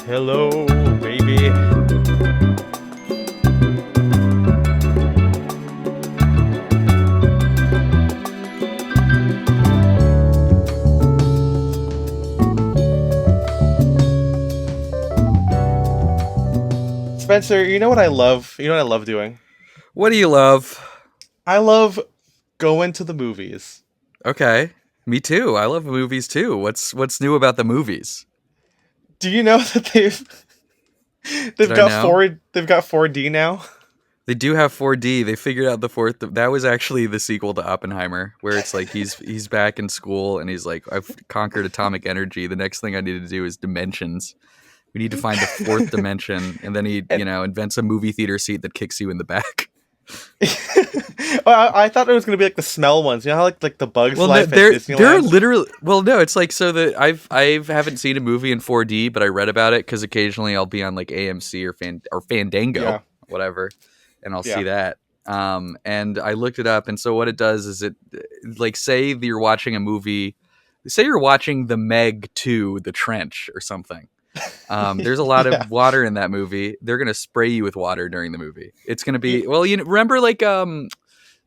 Hello, baby. Spencer, you know what I love? You know what I love doing? What do you love? I love going to the movies. Okay, me too. I love movies too. What's new about the movies? Do you know that they've Did I got know? 4D now? They do have 4D. They figured out the fourth. That was actually the sequel to Oppenheimer, where it's like he's back in school and he's like, I've conquered atomic energy. The next thing I need to do is dimensions. We need to find the fourth dimension, and then he And invents a movie theater seat that kicks you in the back. well, I thought it was gonna be like the smell ones. You know how like the Bugs Well, no, Life at they're Disneyland? literally no. It's like so that I haven't seen a movie in 4D, but I read about it because occasionally I'll be on like AMC or Fandango, Yeah, whatever, and I'll see yeah. that. And I looked it up, and so what it does is it like say that you're watching a movie, say you're watching The Meg 2, The Trench or something. There's a lot Yeah. of water in that movie. They're gonna spray you with water during the movie. It's gonna Y- be well, remember like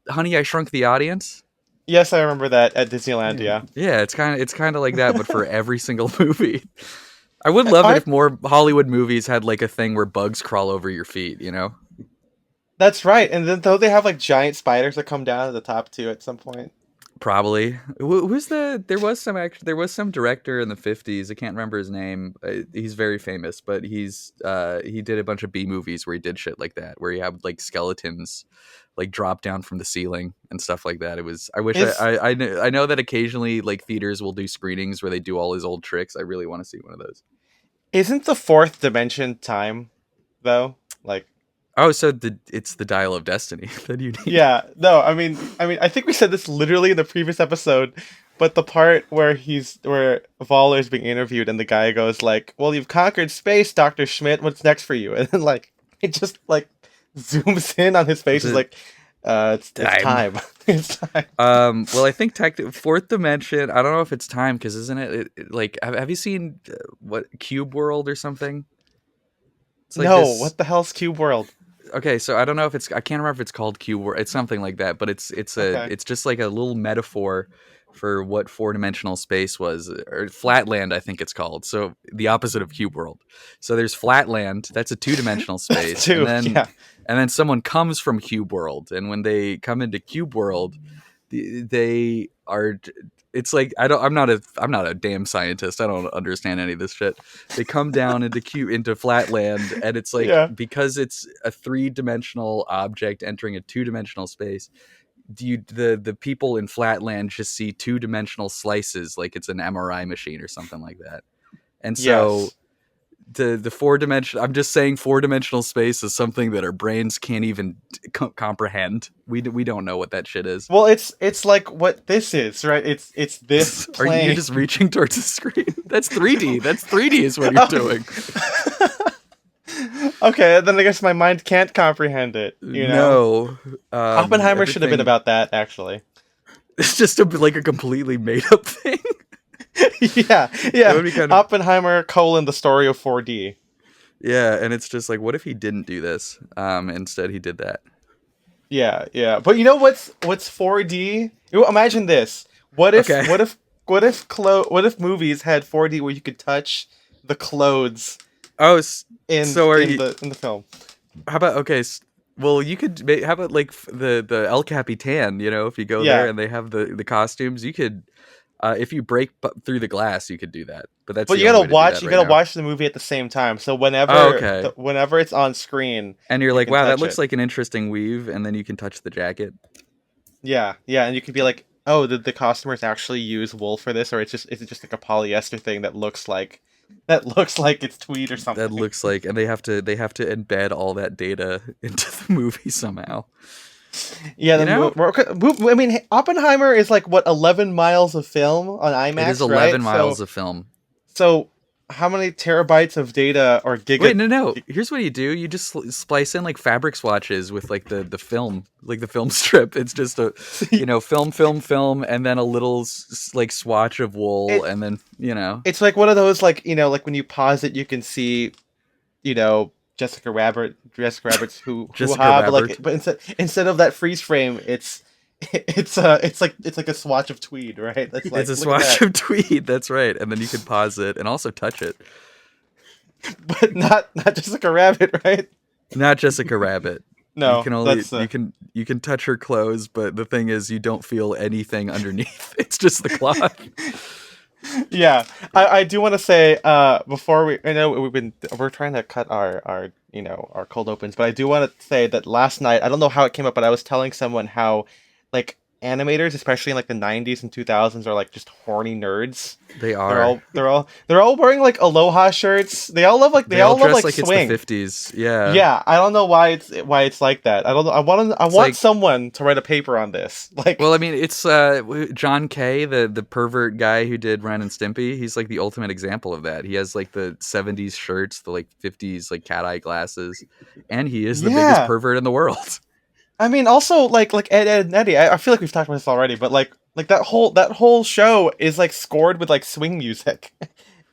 Honey, I Shrunk the Audience. yes, I remember that at Disneyland. Yeah, Yeah. yeah, it's kind of like that, but for every single movie. I would love it I if more Hollywood movies had like a thing where bugs crawl over your feet. That's right. And then though they have like giant spiders that come down at the top too at some point. Probably. Who's the? There was some director in the 50s. I can't remember his name. He's very famous, but he did a bunch of B movies where he did shit like that, where he had like skeletons like drop down from the ceiling and stuff like that. It was. I wish Is I know that occasionally like theaters will do screenings where they do all his old tricks. I really want to see one of those. isn't the fourth dimension time though? Like Oh, so it's the dial of destiny that you need. yeah, no, I mean, I think we said this literally in the previous episode, but the part where Voller is being interviewed and the guy goes like, "Well, you've conquered space, Doctor Schmidt. What's next for you?" And then like it just like zooms in on his face. He's The like, it's time. time, it's time." Well, I think fourth dimension. I don't know if it's time because isn't like have you seen what Cube World or something? It's like No, this. what the hell's Cube World? Okay, so I don't know if it's. I can't remember if it's called Cube World. It's something like that, but Okay, it's just like a little metaphor for what four-dimensional space was, or flatland, I think it's called. So the opposite of Cube World. So there's flatland. That's a two-dimensional that's space, two. Yeah, and then someone comes from Cube World, and when they come into Cube World, they are. It's like I'm not a damn scientist. I don't understand any of this shit. They come down into flatland, and it's like yeah. because it's a three-dimensional object entering a two-dimensional space. Do you the people in flatland just see two-dimensional slices like it's an MRI machine or something like that? And so Yes. the four-dimensional, I'm just saying four-dimensional space is something that our brains can't even comprehend. We don't know what that shit is. Well, it's like what this is, right? It's this Are you plane. just reaching towards the screen? That's 3D. That's 3D is what you're doing. Okay, then I guess my mind can't comprehend it, you know? No, Oppenheimer should have been everything. about that, actually. It's just like a completely made up thing. Yeah, It yeah. would be kind of Oppenheimer, the story of 4D. yeah, and it's just like, what if he didn't do this? Instead he did that. Yeah, yeah. But you know what's 4D? Imagine this. What if Okay. what if what if movies had 4D where you could touch the clothes Oh, in so are in you? the film? How about okay? Well, you could. How about like the El Capitan? If you go there Yeah. and they have the costumes, you could. If you break through the glass, you could do that. But that's But the only way to do that you right gotta now. watch the movie at the same time. So Oh, okay. whenever it's on screen, And you're you like, can wow, that touch looks it. like an interesting weave, and then you can touch the jacket. Yeah, yeah, and you could be like, oh, did the customers actually use wool for this, or is it just like a polyester thing that looks like it's tweed or That something? looks like, and they have to embed all that data into the movie somehow. Yeah, You know, I mean, Oppenheimer is like what 11 miles of film on it is IMAX, right? 11 miles of film. So how many terabytes of data or Wait, no. Here's what you do. You just splice in like fabric swatches with like the film, like the film strip. It's just a, film, and then a little like swatch of wool, it, and then it's like one of those like like when you pause it, you can see Jessica Rabbit's who Jessica ha, but Rabbit. instead of that freeze frame, it's like a swatch of tweed, right? That's like, It's a swatch of tweed. That's right, and then you can pause it and also touch it. But not Jessica Rabbit, right? Not Jessica Rabbit. No, you can only you can touch her clothes, but the thing is, you don't feel anything underneath. It's just the cloth. Yeah, I do want to say before I know we're trying to cut our cold opens, but I do want to say that last night, I don't know how it came up, but I was telling someone how like animators, especially in like the 90s and 2000s, are like just horny nerds. They are. They're all wearing like aloha shirts. They all love like it's swing. the 50s. Yeah. Yeah, I don't know why it's like that. I don't know. I want like, someone to write a paper on this. Like, well, I mean, it's John Kay, the pervert guy who did Ren and Stimpy. He's like the ultimate example of that. He has like the 70s shirts, the like 50s like cat eye glasses, and he is the biggest pervert in the world. I mean, also like Ed, and Eddie. I feel like we've talked about this already, but like that whole show is like scored with like swing music,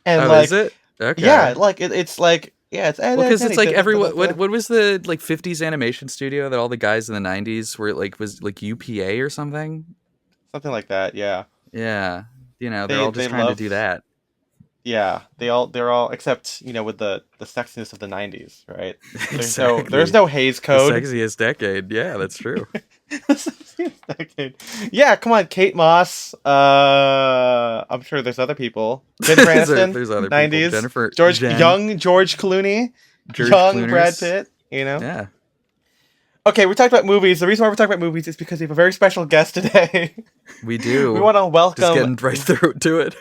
and is it? Okay. Yeah, like it's like it's Ed, because Ed, it's Eddie, like everyone. What was the like 50s animation studio that all the guys in the 90s were like was like UPA or something? Something like that. Yeah. Yeah. They're all just trying to do that. Yeah, they're all except with the sexiness of the 90s, right? There's Exactly. no Hays Code. The sexiest decade. Yeah, that's true. The sexiest decade. Yeah, come on, Kate Moss. I'm sure there's other people. Jennifer Aniston. There's other 90s. People. Jennifer. Young George Clooney. Young Brad Pitt. Yeah. Okay, we talked about movies. The reason why we're talking about movies is because we have a very special guest today. We do. We want to welcome. Just getting right through to it.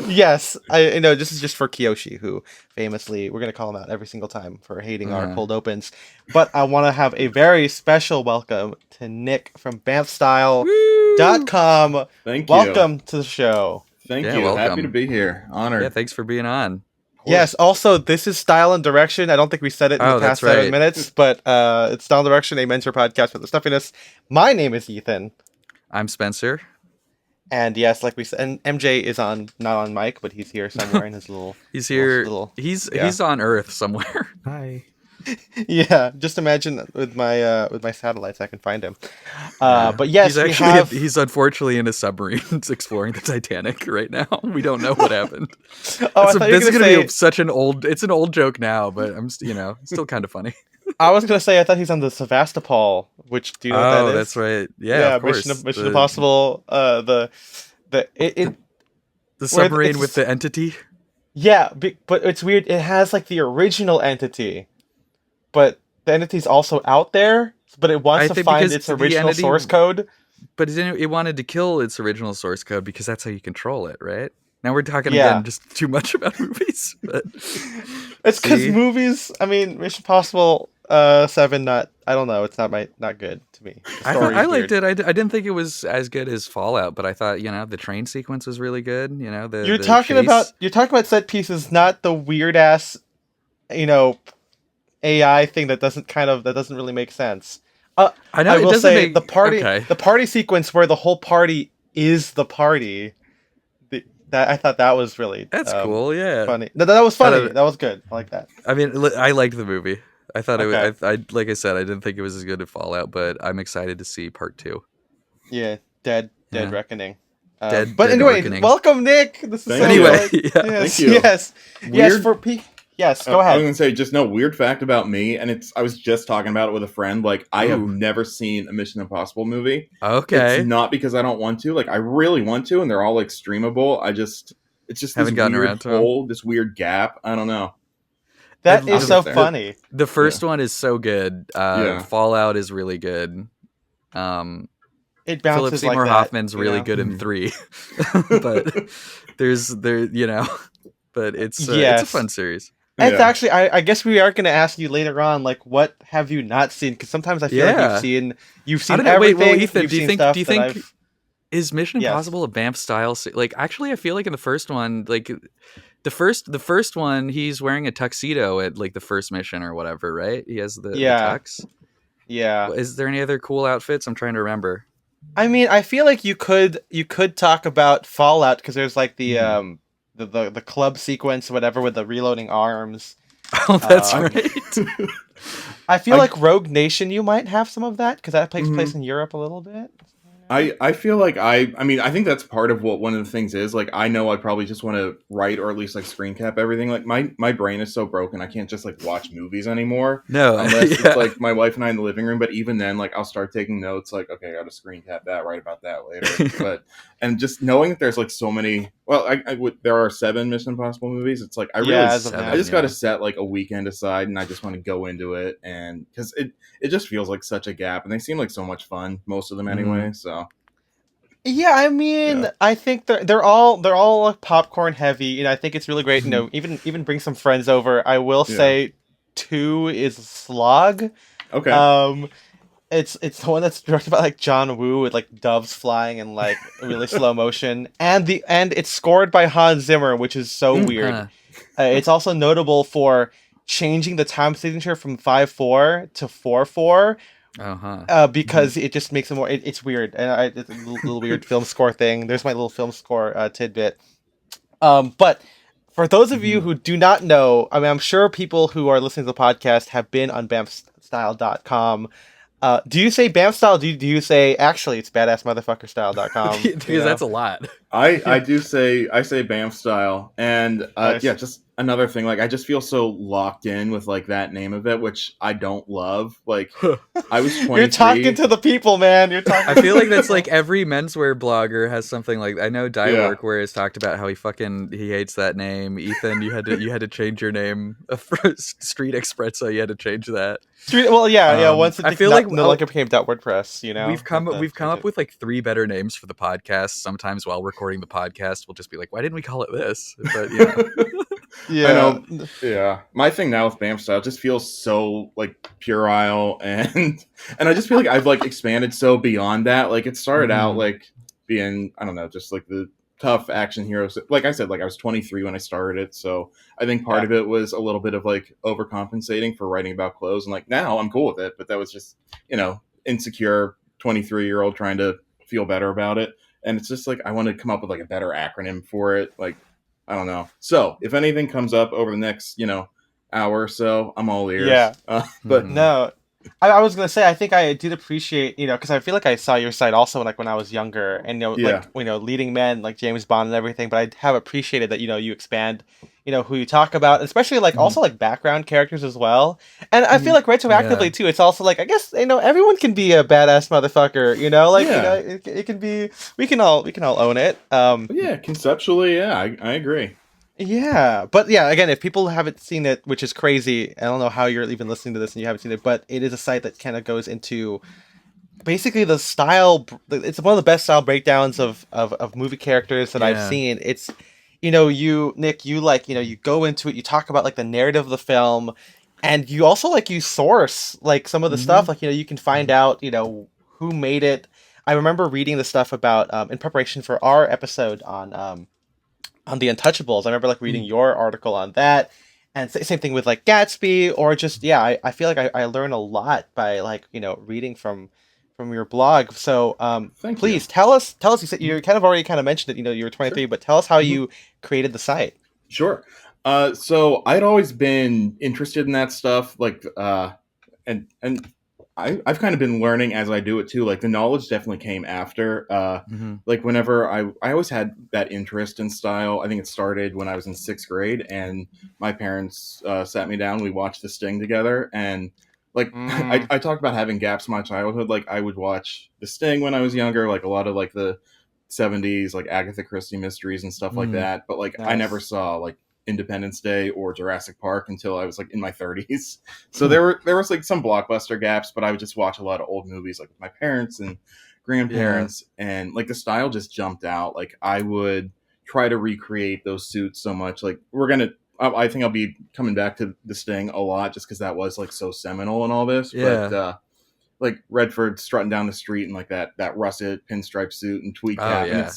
Yes, I know. This is just for Kiyoshi, who famously we're gonna call him out every single time for hating our cold opens. But I want to have a very special welcome to Nick from BAMFStyle.com. Thank you. Welcome to the show. Thank you. Welcome. Happy to be here. Honored. Yeah, thanks for being on. Yes. Also, this is Style and Direction. I don't think we said it in the past 7 minutes, but it's Style and Direction, a mentor podcast for the stuffiness. My name is Ethan. I'm Spencer. And yes, like we said, and MJ is not on mic, but he's here somewhere in his little. He's here. He's on Earth somewhere. Hi. Yeah, just imagine with my satellites, I can find him. But yes, he's unfortunately in a submarine exploring the Titanic right now. We don't know what happened. This is gonna be such an old. It's an old joke now, but I'm still kind of funny. I was gonna say I thought he's on the Sevastopol, which do you know what that is? That's right. Yeah, of course. Mission Impossible. The submarine with the entity. Yeah, but it's weird. It has like the original entity, but the entity's also out there. But it wants to find its original source code. But it wanted to kill its original source code because that's how you control it, right? Now we're talking again just too much about movies. But it's because movies. I mean, Mission Impossible 7. I don't know. It's not good to me. I liked it. I didn't think it was as good as Fallout, but I thought the train sequence was really good. You're talking about set pieces, not the weird ass, AI thing that doesn't really make sense. I know. I will say the party sequence where the whole party is the party. I thought that was really cool. Yeah, funny. No, that was funny. That was good. I like that. I mean, I liked the movie. I thought it was. I like I said, I didn't think it was as good as Fallout, but I'm excited to see part 2. Yeah, Dead Reckoning. But anyway, Reckoning. Welcome, Nick. This is Thank you. Yes. Yes. Go ahead. I was gonna say just weird fact about me, and I was just talking about it with a friend. Like I have never seen a Mission Impossible movie. Okay. It's not because I don't want to. Like I really want to, and they're all like streamable. It's just haven't gotten around to hole, this weird gap. I don't know. That is so funny. The first one is so good. Fallout is really good. It bounces Philip Seymour like Hoffman's really good in 3, but but it's a fun series. It's actually, I guess we are going to ask you later on, like, what have you not seen? Because sometimes I feel like you've seen everything. Wait, Ethan, do you think is Mission Impossible a BAMF style? Like, actually, I feel like in the first one, like The first one, he's wearing a tuxedo at like the first mission or whatever, right? He has the Yeah, tux. yeah. Is there any other cool outfits? I'm trying to remember. I mean, I feel like you could talk about Fallout because there's like Mhm. the club sequence, whatever, with the reloading arms. Oh, that's Um, right. I feel I like Rogue Nation, you might have some of that because that takes place mhm. in Europe a little bit. I feel like I mean I think that's part of what one of the things is. Like I know I probably just want to write or at least like screen cap everything. Like my brain is so broken I can't just like watch movies anymore No, unless it's yeah. like my wife and I in the living room. But even then, like I'll start taking notes. Like okay, I got to screen cap that, write about that later. But and just knowing that there's like so many. Well, I would there are 7 Mission Impossible movies. It's like Yeah, as of I now. Seven, just got to yeah. set like a weekend aside and I just want to go into it and because it just feels like such a gap and they seem like so much fun most of them Mhm. anyway. So. Yeah, I mean, Yeah. I think they're all like popcorn heavy. I think it's really great. Even bring some friends over. I will Yeah. say, 2 is a slog. Okay. Um, it's the one that's directed by like John Woo with like doves flying and like really slow motion, and it's scored by Hans Zimmer, which is so Mm. weird. Huh. It's also notable for changing the time signature from 5/4 to 4/4, Uh-huh. Mhm. because it just makes it more. It's weird, and it's a little weird film score thing. There's my little film score tidbit. But for those of you Mhm. who do not know, I mean, I'm sure people who are listening to the podcast have been on BAMFStyle.com. Do you say BAMF style? Do you say actually it's badassmotherfuckerstyle.com? Because that's a lot. I do say I say BAMF style, and yeah, Nice. just another thing. Like I just feel so locked in with like that name of it, which I don't love. Like I was You're talking 23. to the people, man. You're talking I to feel the like that's like people. every menswear blogger has something like I know Yeah. Dyework where has talked about how he hates that name. Ethan, you had to change your name for Street Espresso. You had to change that. Well, yeah, yeah. Once it I feel like no longer became .wordpress, we've had come to we've come change up it. with like 3 better names for the podcast. Sometimes while recording the podcast, we'll just be like, "Why didn't we call it this?" But I Yeah. know. Yeah, my thing now with BAMF style just feels so like puerile, and I just feel like I've like expanded so beyond that. Like it started out Mhm. like being I don't know, just like the tough action heroes. Like I said, like I was 23 when I started it, so I think part Yeah. of it was a little bit of like overcompensating for writing about clothes, and like now I'm cool with it. But that was just insecure 23-year-old trying to feel better about it, and it's just like I want to come up with like a better acronym for it, like I don't know. So if anything comes up over the next, hour or so, I'm all ears. Yeah. But Mhm. No, I was gonna say I think I did appreciate because I feel like I saw your site also like when I was younger, and yeah, leading men like James Bond and everything, but I have appreciated that you expand who you talk about, especially like hmm also like background characters as well, and I feel hmm like Yeah. retroactively too, it's also like I guess everyone can be a badass motherfucker, like yeah, it can be we can all own it. but yeah. Conceptually, yeah, I agree. Yeah, but yeah, again, if people haven't seen it, which is crazy, I don't know how you're even listening to this and you haven't seen it, but it is a site that kind of goes into basically the style. It's one of the best style breakdowns of movie characters that I've Yeah. seen. It's, you, Nick, you like, you go into it, you talk about like the narrative of the film, and you also like, you source like some of the stuff, hmm like, you can find out, who made it. I remember reading the stuff about, in preparation for our episode on the Untouchables. I remember like reading your article on that, and same thing with like Gatsby, or just yeah. I feel like I learn a lot by like reading from your blog. So Thank you. please tell us. You said Mhm. you kind of already kind of mentioned it. You were 23, Sure. but tell us how Mhm. you created the site. Sure. So I'd always been interested in that stuff, like, and I've kind of been learning as I do it too. Like the knowledge definitely came after. Mhm. Like whenever I always had that interest in style. I think it started when I was in 6th grade, and my parents sat me down. We watched The Sting together, and like Mm, I talked about having gaps in my childhood. Like I would watch The Sting when I was younger, like a lot of like the 70s like Agatha Christie mysteries and stuff like Mhm. that. But like I never nice. saw like Independence Day or Jurassic Park until I was like in my 30s. So there was like some blockbuster gaps, but I would just watch a lot of old movies like with my parents and Yeah. grandparents, and like the style just jumped out. Like I would try to recreate those suits so much. Like I think I'll be coming back to the Sting a lot just because that was like so seminal and all this. But Yeah. like Redford strutting down the street in like that russet pinstripe suit and tweed Oh cap, and yeah.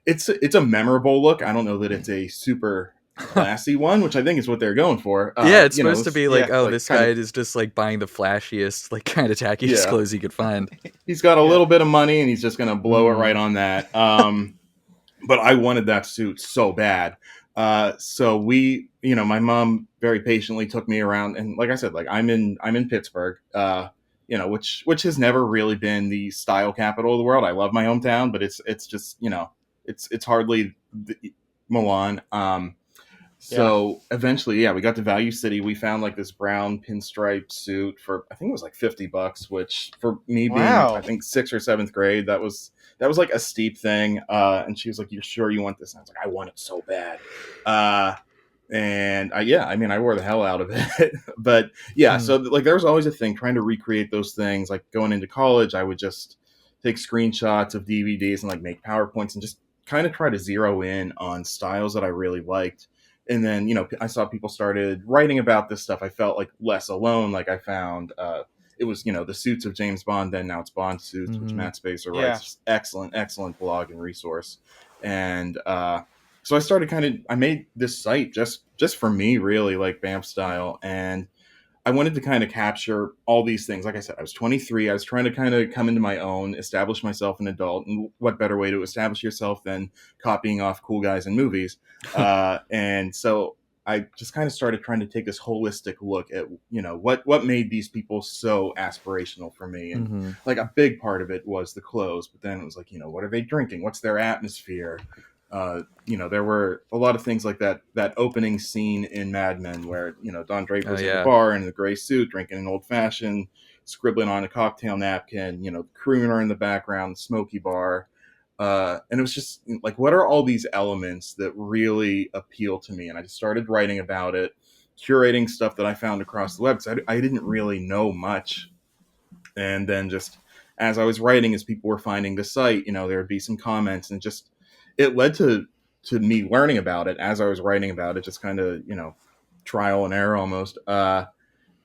it's a memorable look. I don't know that it's a super classy one, which I think is what they're going for. Yeah, it's You know, supposed to be like, yeah, oh, like this kind guy of, is just like buying the flashiest, like kind of tackiest yeah. clothes he could find. He's got a yeah. little bit of money and he's just going to blow it Mm. right on that. But I wanted that suit so bad. So we, my mom very patiently took me around, and like I said, like I'm in Pittsburgh, which has never really been the style capital of the world. I love my hometown, but it's just, it's hardly Milan. Yeah. So eventually, yeah, we got to Value City. We found like this brown pinstripe suit for, I think it was like $50, which for me being, I Wow. think, sixth or seventh grade, that was like a steep thing. And she was like, "You're sure you want this?" And I was like, "I want it so bad." And yeah, I mean, I wore the hell out of it. But yeah, Mm. so like there was always a thing trying to recreate those things. Like going into college, I would just take screenshots of DVDs and like make PowerPoints and just kind of try to zero in on styles that I really liked. And then, I saw people started writing about this stuff. I felt like less alone. Like I found it was, the suits of James Bond, then now it's Bond Suits, which Hmm. Matt Spacer Yeah. writes. Just excellent blog and resource. And so I started I made this site just for me, really, like BAMFStyle. And I wanted to kind of capture all these things. Like I said, I was 23. I was trying to kind of come into my own, establish myself an adult. And what better way to establish yourself than copying off cool guys in movies? And so I just kind of started trying to take this holistic look at, what made these people so aspirational for me. And Hmm. like a big part of it was the clothes, but then it was like, what are they drinking? What's their atmosphere? There were a lot of things like that opening scene in Mad Men where, Don Oh Draper's in the yeah. bar in the gray suit, drinking an old fashioned, scribbling on a cocktail napkin, the crooner in the background, the smoky bar. And it was just like, what are all these elements that really appeal to me? And I just started writing about it, curating stuff that I found across the web. 'Cause I didn't really know much. And then just as I was writing, as people were finding the site, there would be some comments, and just it led to me learning about it as I was writing about it, just kind of trial and error almost.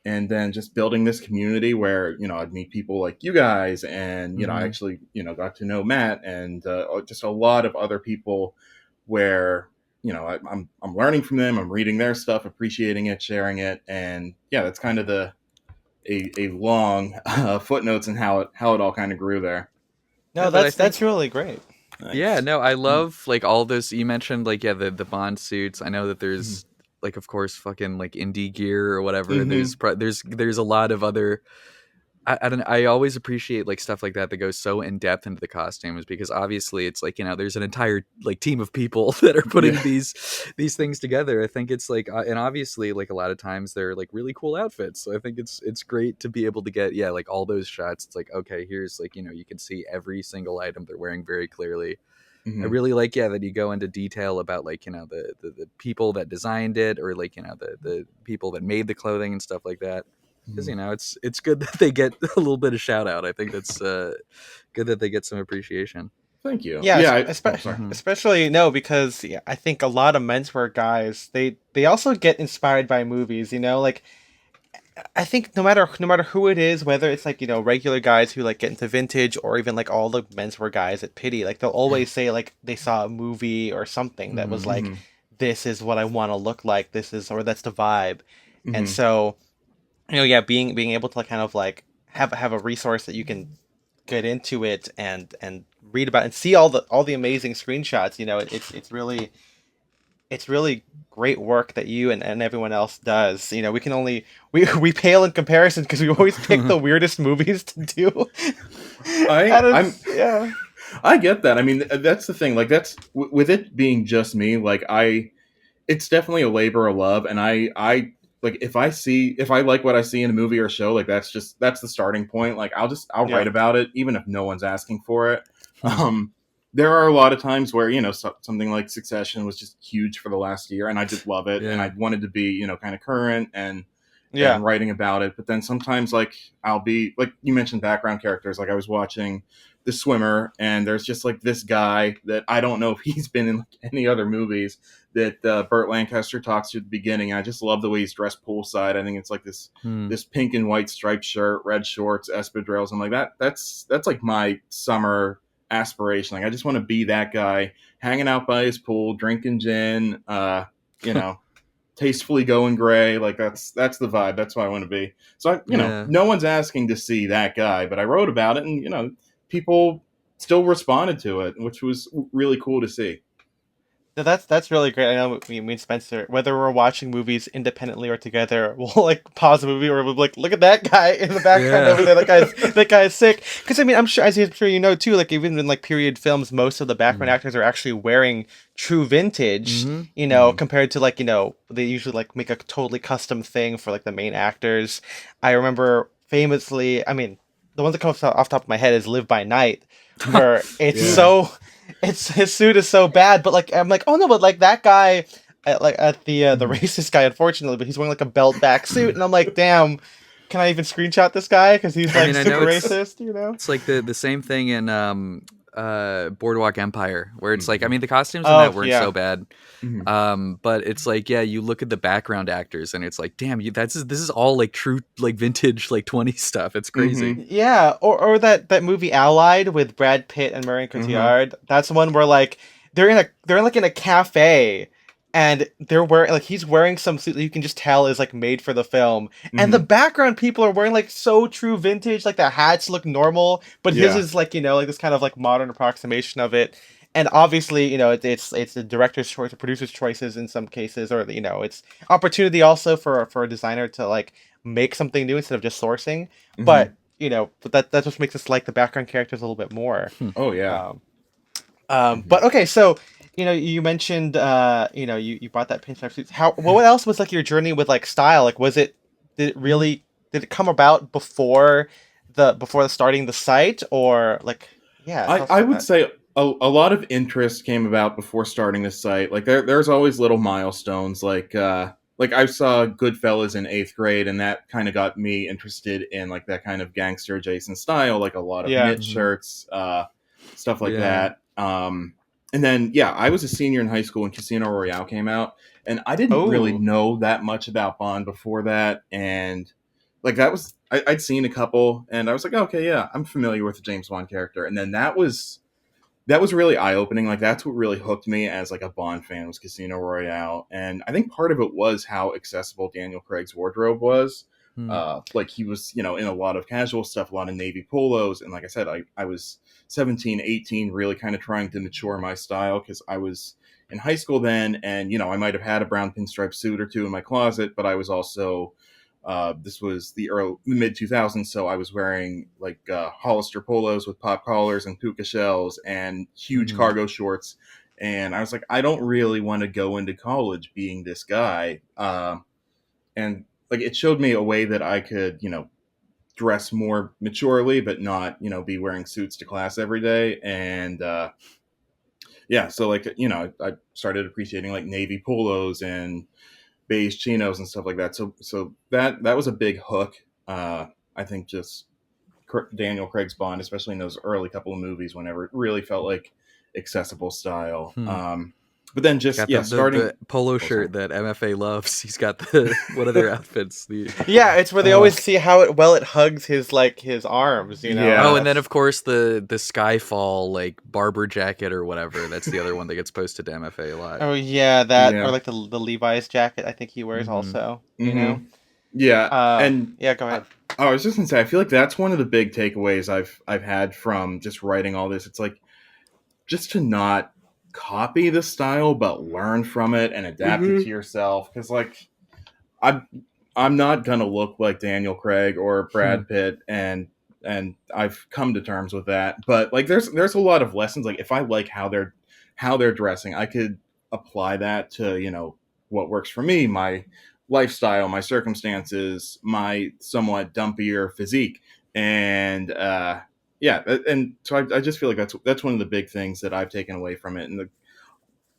And then just building this community where I'd meet people like you guys, and I Hmm. actually got to know Matt, and just a lot of other people where I'm learning from them. I'm reading their stuff, appreciating it, sharing it, and yeah, that's kind of a long footnotes and how it all kind of grew there. No, No, but I that's think really great. yeah, Nice. no, I love like all those you mentioned, like yeah, the Bond suits. I know that Mhm. there's like of course fucking like indie gear or whatever, and Mhm. there's a lot of other. I don't. I always appreciate like stuff like that goes so in depth into the costumes because obviously it's like there's an entire like team of people that are Yeah. putting these things together. I think it's like and obviously like a lot of times they're like really cool outfits. So I think it's great to be able to get like all those shots. It's like okay, here's like you can see every single item they're wearing very clearly. I Mhm. really like that you go into detail about like the people that designed it or like the people that made the clothing and stuff like that because Mhm. it's good that they get a little bit of shout out. I think that's good that they get some appreciation. Thank you. Yeah, Yeah. Sorry. Hmm. especially no, because yeah, I think a lot of menswear guys they also get inspired by movies. Like I think no matter who it is, whether it's like regular guys who like get into vintage or even like all the menswear guys at Pity, like they'll always say like they saw a movie or something that was Hmm. like, Mhm. this is what I want to look like. This is or that's the vibe, and Mhm. so yeah, being able to like kind of like have a resource that you can get into it and read about and see all the amazing screenshots. It's really great work that you and everyone else does. We can only we pale in comparison because we always pick the weirdest movies to do. I And I'm it's yeah. I get that. I mean, that's the thing. Like that's with it being just me. Like it's definitely a labor of love, and I like if I like what I see in a movie or show, like that's the starting point. Like I'll Yeah. write about it even if no one's asking for it. Um, there are a lot of times where something like Succession was just huge for the last year, and I did love it, and Yeah. I wanted to be kind of current Yeah. and writing about it. But then sometimes, like, I'll be like you mentioned background characters. Like I was watching The Swimmer, and there's just like this guy that I don't know if he's been in like any other movies that Burt Lancaster talks to at the beginning. I just love the way he's dressed poolside. I think it's like this Hmm. this pink and white striped shirt, red shorts, espadrilles. I'm like that's like my summer aspiration. Like I just want to be that guy hanging out by his pool, drinking gin, tastefully going gray. Like that's the vibe. That's what I want to be. So Yeah. no one's asking to see that guy, but I wrote about it, and people still responded to it, which was really cool to see. No, that's really great. I know me and Spencer, whether we're watching movies independently or together, we'll like pause a movie or we'll be like, look at that guy in the background Yeah. over there. That guy is sick. Because I mean, I'm sure you know too. Like even in like period films, most of the background actors are actually wearing true vintage. Mm-hmm. Compared to like they usually like make a totally custom thing for like the main actors. I remember famously, I mean, the one that comes off the top of my head is Live by Night, where it's Yeah. so it's his suit is so bad, but like I'm like, oh no, but like that guy, at the racist guy, unfortunately, but he's wearing like a belt back suit, and I'm like, damn, can I even screenshot this guy because he's I like mean, I super know it's racist? it's like the same thing in Boardwalk Empire, where it's like, I mean, the costumes in Oh that weren't yeah, so bad. But it's like, yeah, you look at the background actors and it's like, damn, this is all like true like vintage like 20s stuff. It's crazy. yeah, or that movie Allied with Brad Pitt and Marion Cotillard. That's the one where like they're like in a cafe. And they're wearing like he's wearing some suit that you can just tell is like made for the film, and the background people are wearing like so true vintage, like the hats look normal, but his Yeah. is like like this kind of like modern approximation of it. And obviously, it's the director's choice, the producer's choices in some cases, or it's opportunity also for a designer to like make something new instead of just sourcing. But that's what makes us like the background characters a little bit more. Oh yeah. Um, but okay, so you mentioned you bought that pinstripe suit. What else was like your journey with like style? Like, did it come about before starting the site, or like tell us I about would that. say a lot of interest came about before starting the site. Like there's always little milestones. Like I saw Goodfellas in 8th grade, and that kind of got me interested in like that kind of gangster adjacent style, like a lot of Yeah. knit shirts, stuff like Yeah. that. And then I was a senior in high school when Casino Royale came out, and I didn't really Oh, know that much about Bond before that, and like that was I'd seen a couple, and I was like, okay, yeah, I'm familiar with the James Bond character, and then that was really eye opening. Like that's what really hooked me as like a Bond fan was Casino Royale, and I think part of it was how accessible Daniel Craig's wardrobe was. Like he was, in a lot of casual stuff, a lot of navy polos, and like I said, I was 17, 18, really kind of trying to mature my style because I was in high school then, and I might have had a brown pinstripe suit or two in my closet, but I was also this was the mid 2000s, so I was wearing like Hollister polos with pop collars and puka shells and huge cargo shorts. And I was like, I don't really want to go into college being this guy. And like it showed me a way that I could, dress more maturely, but not, be wearing suits to class every day. And so like, I started appreciating like navy polos and beige chinos and stuff like that. So that was a big hook. I think just Daniel Craig's Bond, especially in those early couple of movies, whenever it really felt like accessible style. But then just Got starting. the polo Oh, sorry. shirt that MFA loves. He's got the one of their outfits. yeah, it's where they always see how it hugs his arms. Yeah. Oh, and then of course the Skyfall like barber jacket or whatever. That's the other one that gets posted to MFA a lot. Oh yeah, that or Yeah. like the Levi's jacket I think he wears also. Yeah, and Yeah, go ahead. I was just gonna say, I feel like that's one of the big takeaways I've had from just writing all this. It's like just to not copy the style, but learn from it and adapt it to yourself. Because like I'm I'm not gonna look like Daniel Craig or Brad Pitt, and I've come to terms with that. But like there's a lot of lessons. Like if I like how they're dressing, I could apply that to what works for me, my lifestyle, my circumstances, my somewhat dumpier physique, and and so I just feel like that's one of the big things that I've taken away from it, and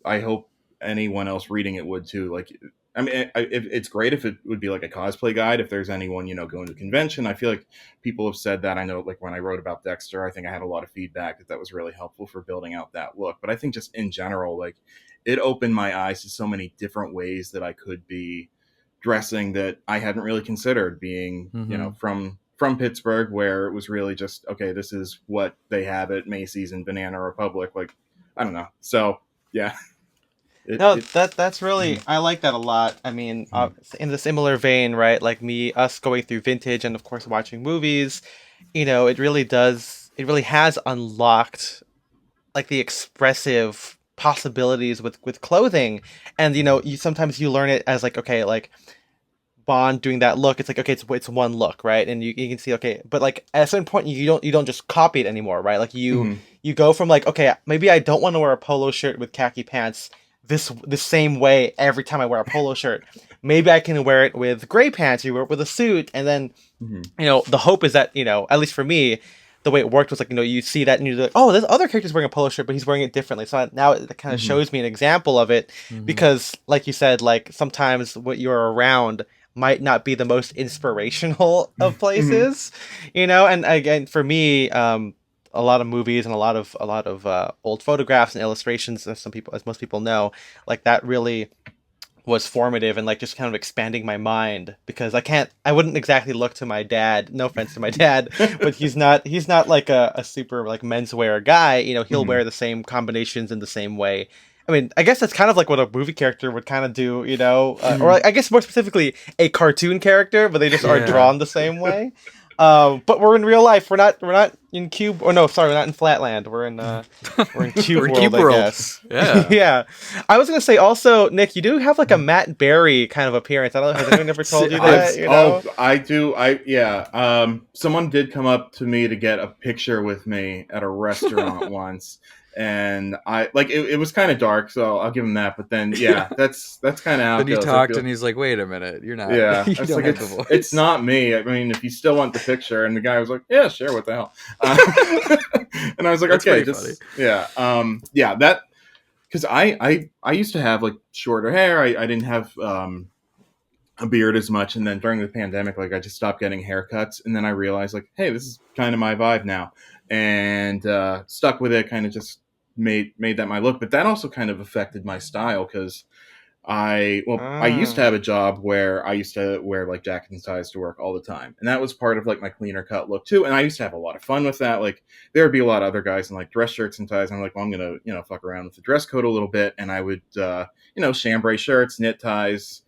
I hope anyone else reading it would too. Like, I mean, it's great if it would be like a cosplay guide. If there's anyone going to a convention, I feel like people have said that. I know, like when I wrote about Dexter, I think I had a lot of feedback that was really helpful for building out that look. But I think just in general, like it opened my eyes to so many different ways that I could be dressing that I hadn't really considered. Being from Pittsburgh, where it was really just okay. This is what they have at Macy's and Banana Republic. Like, I don't know. So yeah. No, that's really I like that a lot. I mean, Mhm. in the similar vein, right? Like us going through vintage and of course watching movies, it really does. It really has unlocked like the expressive possibilities with clothing, and you sometimes you learn it as like okay, like Bond doing that look. It's like okay, it's one look, right? And you can see okay, but like at a certain point you don't just copy it anymore, right? Like Mhm. you go from like okay, maybe I don't want to wear a polo shirt with khaki pants the same way every time I wear a polo shirt. Maybe I can wear it with gray pants. You wear it with a suit, and then Mhm. the hope is that at least for me, the way it worked was like you see that and you're like, oh, this other character's wearing a polo shirt, but he's wearing it differently. So now it kind of Mhm. shows me an example of it Mhm. because, like you said, like sometimes what you're around might not be the most inspirational of Mhm. places, And again, for me, a lot of movies and a lot of old photographs and illustrations, as most people know, like that really was formative and like just kind of expanding my mind because I wouldn't exactly look to my dad, no offense to my dad, but he's not like a super like menswear guy. He'll Mhm. wear the same combinations in the same way. I mean, I guess that's kind of like what a movie character would kind of do, or Mhm. like, I guess more specifically a cartoon character, but they just are Yeah. drawn the same way. But we're in real life. We're not in cube. Or no, sorry, we're not in Flatland. We're in Cube We're in World, Cube I World. guess. Yeah. Yeah. I was gonna say also, Nick, you do have like a Matt Berry kind of appearance. I don't know, has anyone ever told you that? I do. Yeah. Someone did come up to me to get a picture with me at a restaurant once, and I like it was kind of dark, so I'll give him that. But then, yeah, that's kind of how Then it he goes. I talked feel. and he's like, wait a minute, you're not, Yeah, you it's don't like have the it's voice. not me. I mean, if you still want the picture, and the guy was like, "Yeah, sure, what the hell?" And I was like, That's "Okay, pretty funny. just yeah, yeah." That because I used to have like shorter hair. I didn't have a beard as much, and then during the pandemic, like I just stopped getting haircuts, and then I realized like, hey, this is kind of my vibe now, and stuck with it. Kind of just made that my look, but that also kind of affected my style because I used to Ah. have a job where I used to wear like jackets and ties to work all the time, and that was part of like my cleaner cut look too. And I used to have a lot of fun with that. Like there would be a lot of other guys in like dress shirts and ties. And I'm like, well, I'm gonna fuck around with the dress code a little bit, and I would chambray shirts, knit ties,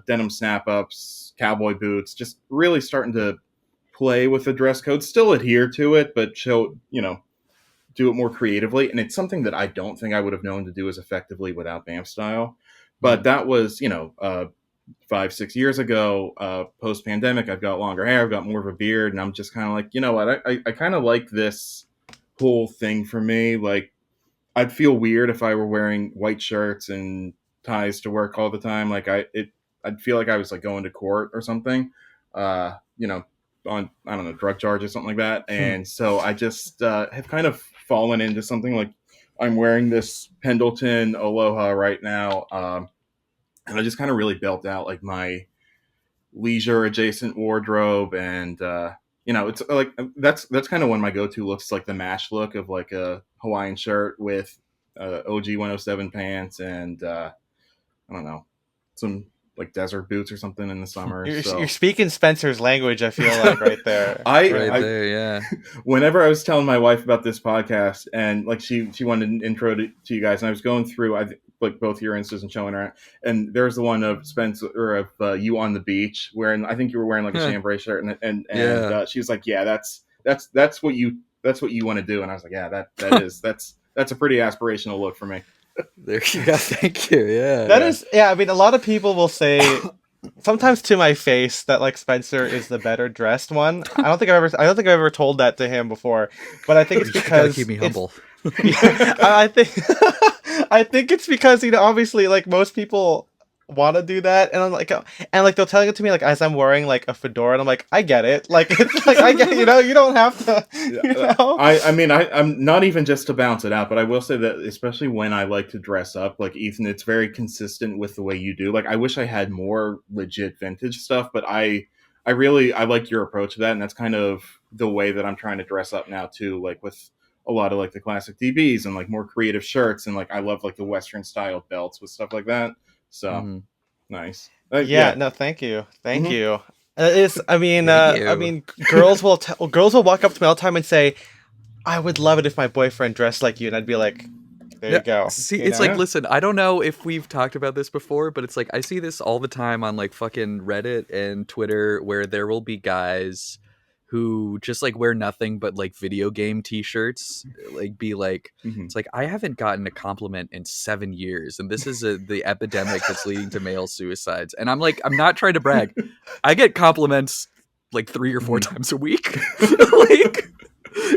denim snap ups, cowboy boots, just really starting to play with the dress code, still adhere to it, but show do it more creatively. And it's something that I don't think I would have known to do as effectively without BAMF style. But Mhm. that was, 5, 6 years ago, post pandemic. I've got longer hair, I've got more of a beard, and I'm just kind of like, you know what? I kind of like this whole thing for me. Like, I'd feel weird if I were wearing white shirts and ties to work all the time. I'd feel like I was like going to court or something. Uh, you know, on I don't know drug charge or something like that. And so I just have kind of fallen into something like I'm wearing this Pendleton Aloha right now, and I just kind of really built out like my leisure adjacent wardrobe, and it's like that's kind of when my go-to looks like the mash look of like a Hawaiian shirt with OG 107 pants and I don't know, some like desert boots or something in the summer. You're So speaking Spencer's language, I feel like, right there. Right Yeah. I there, yeah. whenever I was telling my wife about this podcast, and like she wanted an intro to you guys, and I was going through like both your instas and showing her, and there's the one of Spencer or of you on the beach wearing, I think you were wearing like a chambray shirt, and Yeah. she was like, yeah, that's what you want to do, and I was like, yeah, that's a pretty aspirational look for me. There you go. Thank you. Yeah. That Yeah. is, yeah, I mean, a lot of people will say, sometimes to my face, that like Spencer is the better dressed one. I don't think I've ever told that to him before, but I think it's You gotta keep because me humble. yeah, I think I think it's because obviously like most people want to do that, and I'm like, and like they'll tell it to me like as I'm wearing like a fedora, and I'm like, I get it, like it's like I get, you don't have to, Yeah, you know. I mean I'm not even just to bounce it out, but I will say that especially when I like to dress up, like Ethan, it's very consistent with the way you do. Like I wish I had more legit vintage stuff, but I like your approach to that, and that's kind of the way that I'm trying to dress up now too. Like with a lot of like the classic DBs and like more creative shirts, and like I love like the Western style belts with stuff like that. So Mhm. nice. Yeah, Yeah. no, thank you, thank Hmm. you. It's, Thank I you. mean, girls will walk up to me all the time and say, I would love it if my boyfriend dressed like you, and I'd be like, There Yeah, you go. see, You it's know? like, Yeah. listen, I don't know if we've talked about this before, but it's like I see this all the time on like fucking Reddit and Twitter where there will be guys who just like wear nothing but like video game t-shirts, like be like Mhm. it's like I haven't gotten a compliment in 7 years and this is the epidemic that's leading to male suicides. And I'm like, I'm not trying to brag. I get compliments like 3 or 4 Mhm. times a week. Like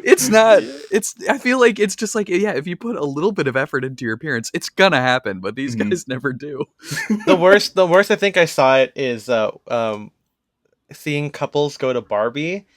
it's not Yeah. it's I feel like it's just like, yeah, if you put a little bit of effort into your appearance it's gonna happen, but these Mhm. guys never do. The worst I think I saw it is seeing couples go to Barbie,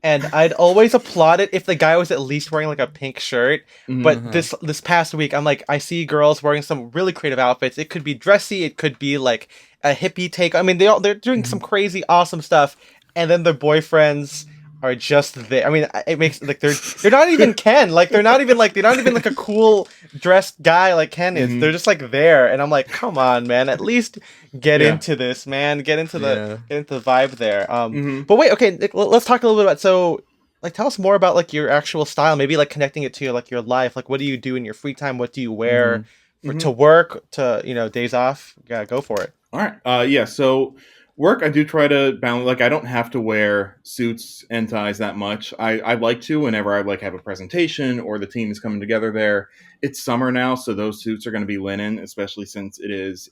and I'd always applaud it if the guy was at least wearing like a pink shirt. Mhm. But Uh-huh. this past week, I'm like, I see girls wearing some really creative outfits. It could be dressy, it could be like a hippie take. I mean, they're doing some Mhm. crazy awesome stuff, and then their boyfriends are just there. I mean, it makes like they're not even Ken. Like they're not even like a cool dressed guy like Ken is. They're Mhm. just like there, and I'm like, come on, man. At least get Yeah. into this, man. Yeah. Get into the vibe there. Mhm. But wait, okay, Nick, let's talk a little bit about so like tell us more about like your actual style, maybe like connecting it to like your life. Like what do you do in your free time? What do you wear Mhm. for Mhm. to work, to, days off? Yeah, go for it. All right. Yeah. So work, I do try to balance. Like, I don't have to wear suits and ties that much. I like to whenever I like have a presentation or the team is coming together there. It's summer now, so those suits are going to be linen, especially since it is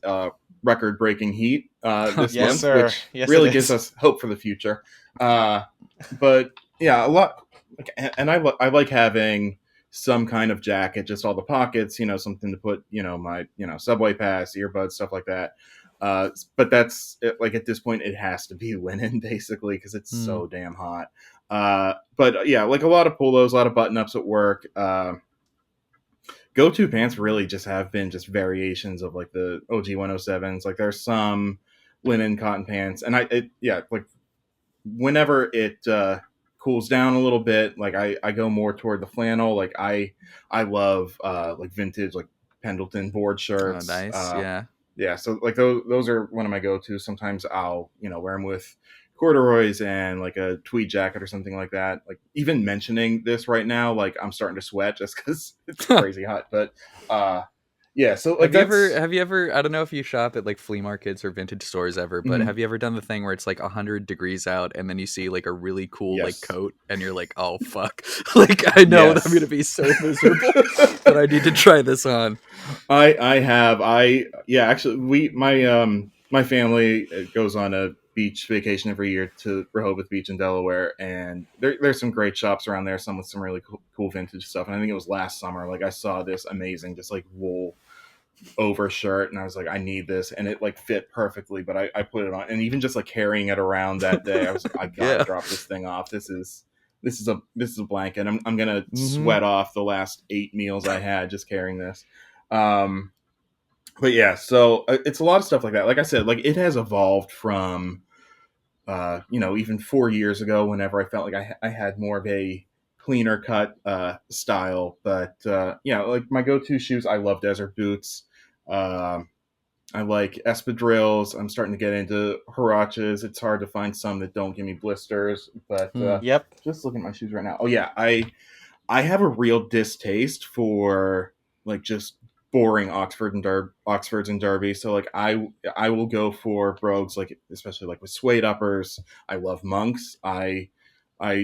record-breaking heat this Yes, month, sir. which Yes, it really gives is. us hope for the future. Uh, but yeah, a lot. And I like having some kind of jacket, just all the pockets, something to put, my, subway pass, earbuds, stuff like that. But that's like at this point, it has to be linen basically because it's Mm. so damn hot. But yeah, like a lot of polos, a lot of button ups at work. Go to pants really just have been just variations of like the OG 107s. Like there's some linen cotton pants, and yeah, like whenever it cools down a little bit, like I go more toward the flannel. Like I love like vintage like Pendleton board Oh, shirts. nice. Yeah. Yeah, so like those are one of my go tos. Sometimes I'll wear them with corduroys and like a tweed jacket or something like that. Like even mentioning this right now, like I'm starting to sweat just because it's crazy hot. But yeah, so like that's Have you ever I don't know if you shop at like flea markets or vintage stores ever, but mhm, have you ever done the thing where it's like 100 degrees out and then you see like a really cool like yes. coat and you're like, "Oh fuck." Like I know that I'm going to Yes. be so miserable, but I need to try this on. I have yeah, actually my family goes on a beach vacation every year to Rehoboth Beach in Delaware, and there's some great shops around there, some with some really cool vintage stuff. And I think it was last summer, like I saw this amazing just like wool over shirt, and I was like, I need this, and it like fit perfectly. But I put it on, and even just like carrying it around that day, I was like, I gotta Yeah. drop this thing off. This is a blanket. I'm gonna Mm-hmm. sweat off the last 8 meals I had just carrying this. Um, but yeah, so it's a lot of stuff like that. Like I said, like it has evolved from, even 4 years ago, whenever I felt like I had more of a cleaner cut style. But yeah, like my go-to shoes, I love desert boots. Um, I like espadrilles. I'm starting to get into huaraches. It's hard to find some that don't give me blisters. But Hmm. Yep. just looking at my shoes right now. Oh yeah, I have a real distaste for like just boring Oxfords and Derby. So like I will go for brogues, like especially like with suede uppers. I love monks. I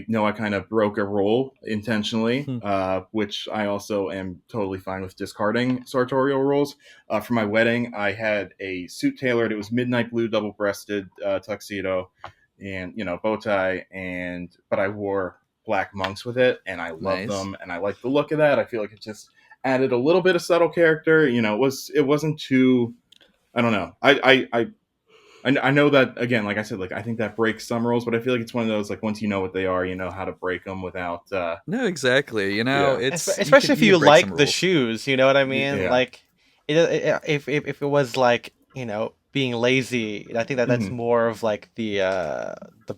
know I kind of broke a rule intentionally, Hmm. which I also am totally fine with discarding sartorial rules. For my wedding, I had a suit tailored. It was midnight blue double breasted tuxedo, and bow tie, but I wore black monks with it, and I love Nice. them, and I like the look of that. I feel like it just added a little bit of subtle character. It wasn't too. I don't know. I know that again. Like I said, like I think that breaks some rules, but I feel like it's one of those like once you know what they are, you know how to break them without. No, exactly. You know, Yeah. it's Especially if you you can break some like the rules. shoes, you know what I mean? Yeah. Like, if it was like, being lazy, I think that's Hmm. more of like the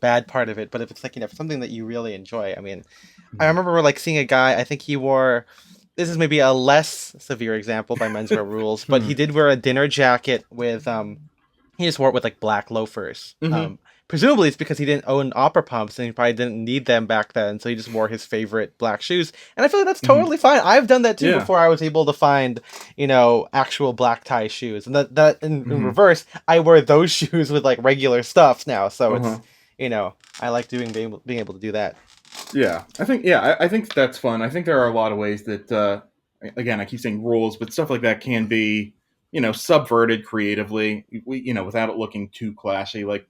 bad part of it. But if it's like, something that you really enjoy, I mean, I remember like seeing a guy, I think he wore, this is maybe a less severe example by menswear rules, but Hmm. he did wear a dinner jacket with he just wore it with like black loafers. Mhm. Presumably it's because he didn't own opera pumps and he probably didn't need them back then, so he just wore his favorite black shoes. And I feel like that's Mhm. totally fine. I've done that too Yeah. before I was able to find, actual black tie shoes. And that in Mhm. reverse, I wear those shoes with like regular stuff now. So Uh-huh. I like being able to do that. Yeah, I think that's fun. I think there are a lot of ways that again, I keep saying rules, but stuff like that can be, subverted creatively, without it looking too clashy. Like,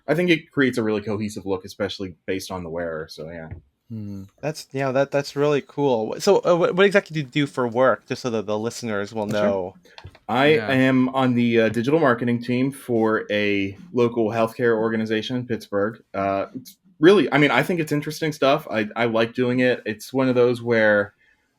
I think it creates a really cohesive look, especially based on the wearer. So yeah. Hmm. That's really cool. So what exactly do you do for work, just so that the listeners will Sure. know? I Yeah. am on the digital marketing team for a local healthcare organization in Pittsburgh. It's really, I mean, I think it's interesting stuff. I like doing it. It's one of those where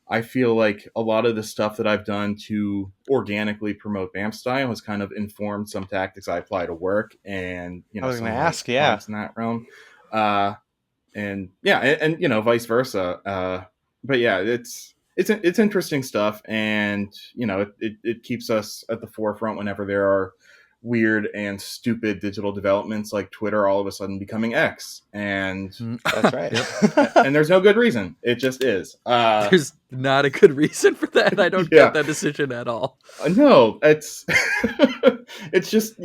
I feel like a lot of the stuff that I've done to organically promote BAMFStyle has kind of informed some tactics I apply to work and, I was some going of to my ask, yeah. clients in that realm. Uh, and yeah, and vice versa. But yeah, it's interesting stuff, and it keeps us at the forefront whenever there are weird and stupid digital developments like Twitter all of a sudden becoming X, and That's right. and there's no good reason. It just is. There's not a good reason for that. I don't Yeah. get that decision at all. No, it's it's just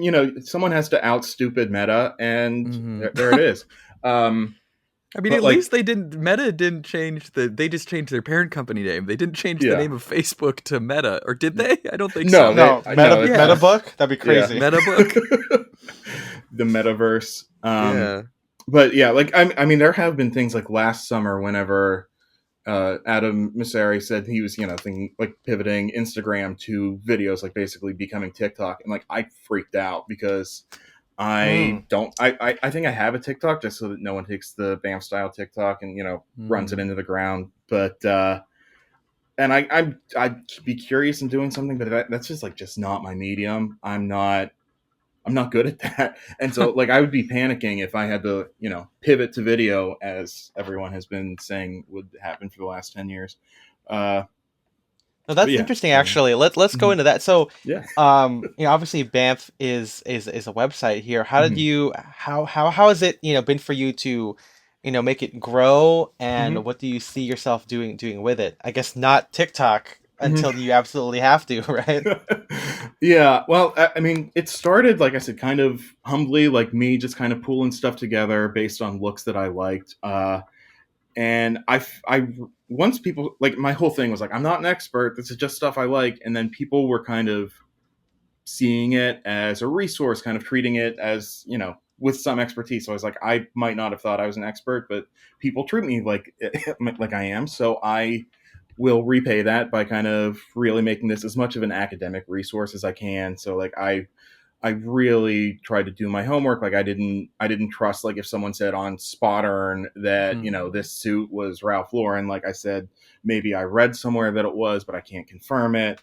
someone has to out stupid Meta, and Mhm. there it is. Um, I mean, but at like, least Meta didn't change they just changed their parent company name. They didn't change the yeah. name of Facebook to Meta, or did they? I don't think No, so. No, no, Yeah. MetaBook? That'd be Yeah. crazy. MetaBook. the metaverse. Yeah. But yeah, like I mean, there have been things like last summer whenever Adam Misery said he was thinking like pivoting Instagram to videos, like basically becoming TikTok, and like I freaked out because I don't. I think I have a TikTok just so that no one takes the BAMFStyle TikTok and runs it into the ground. But and I'd be curious in doing something, but that's just not my medium. I'm not good at that. And so like I would be panicking if I had to, pivot to video, as everyone has been saying would happen for the last 10 years. No, that's Yeah. interesting actually. Let's go into that. So, Yeah. obviously BAMF is a website here. How did Mhm. you how has it, been for you to, make it grow, Mhm. and what do you see yourself doing with it? I guess not TikTok Mhm. until you absolutely have to, right? Yeah, well, I mean, it started, like I said, kind of humbly, like me just kind of pulling stuff together based on looks that I liked. And once people, like, my whole thing was like, I'm not an expert. This is just stuff I like. And then people were kind of seeing it as a resource, kind of treating it as, with some expertise. So I was like, I might not have thought I was an expert, but people treat me like like I am. So I will repay that by kind of really making this as much of an academic resource as I can. So like I really tried to do my homework. Like I didn't trust, like, if someone said on Spottern that this suit was Ralph Lauren. Like I said, maybe I read somewhere that it was, but I can't confirm it.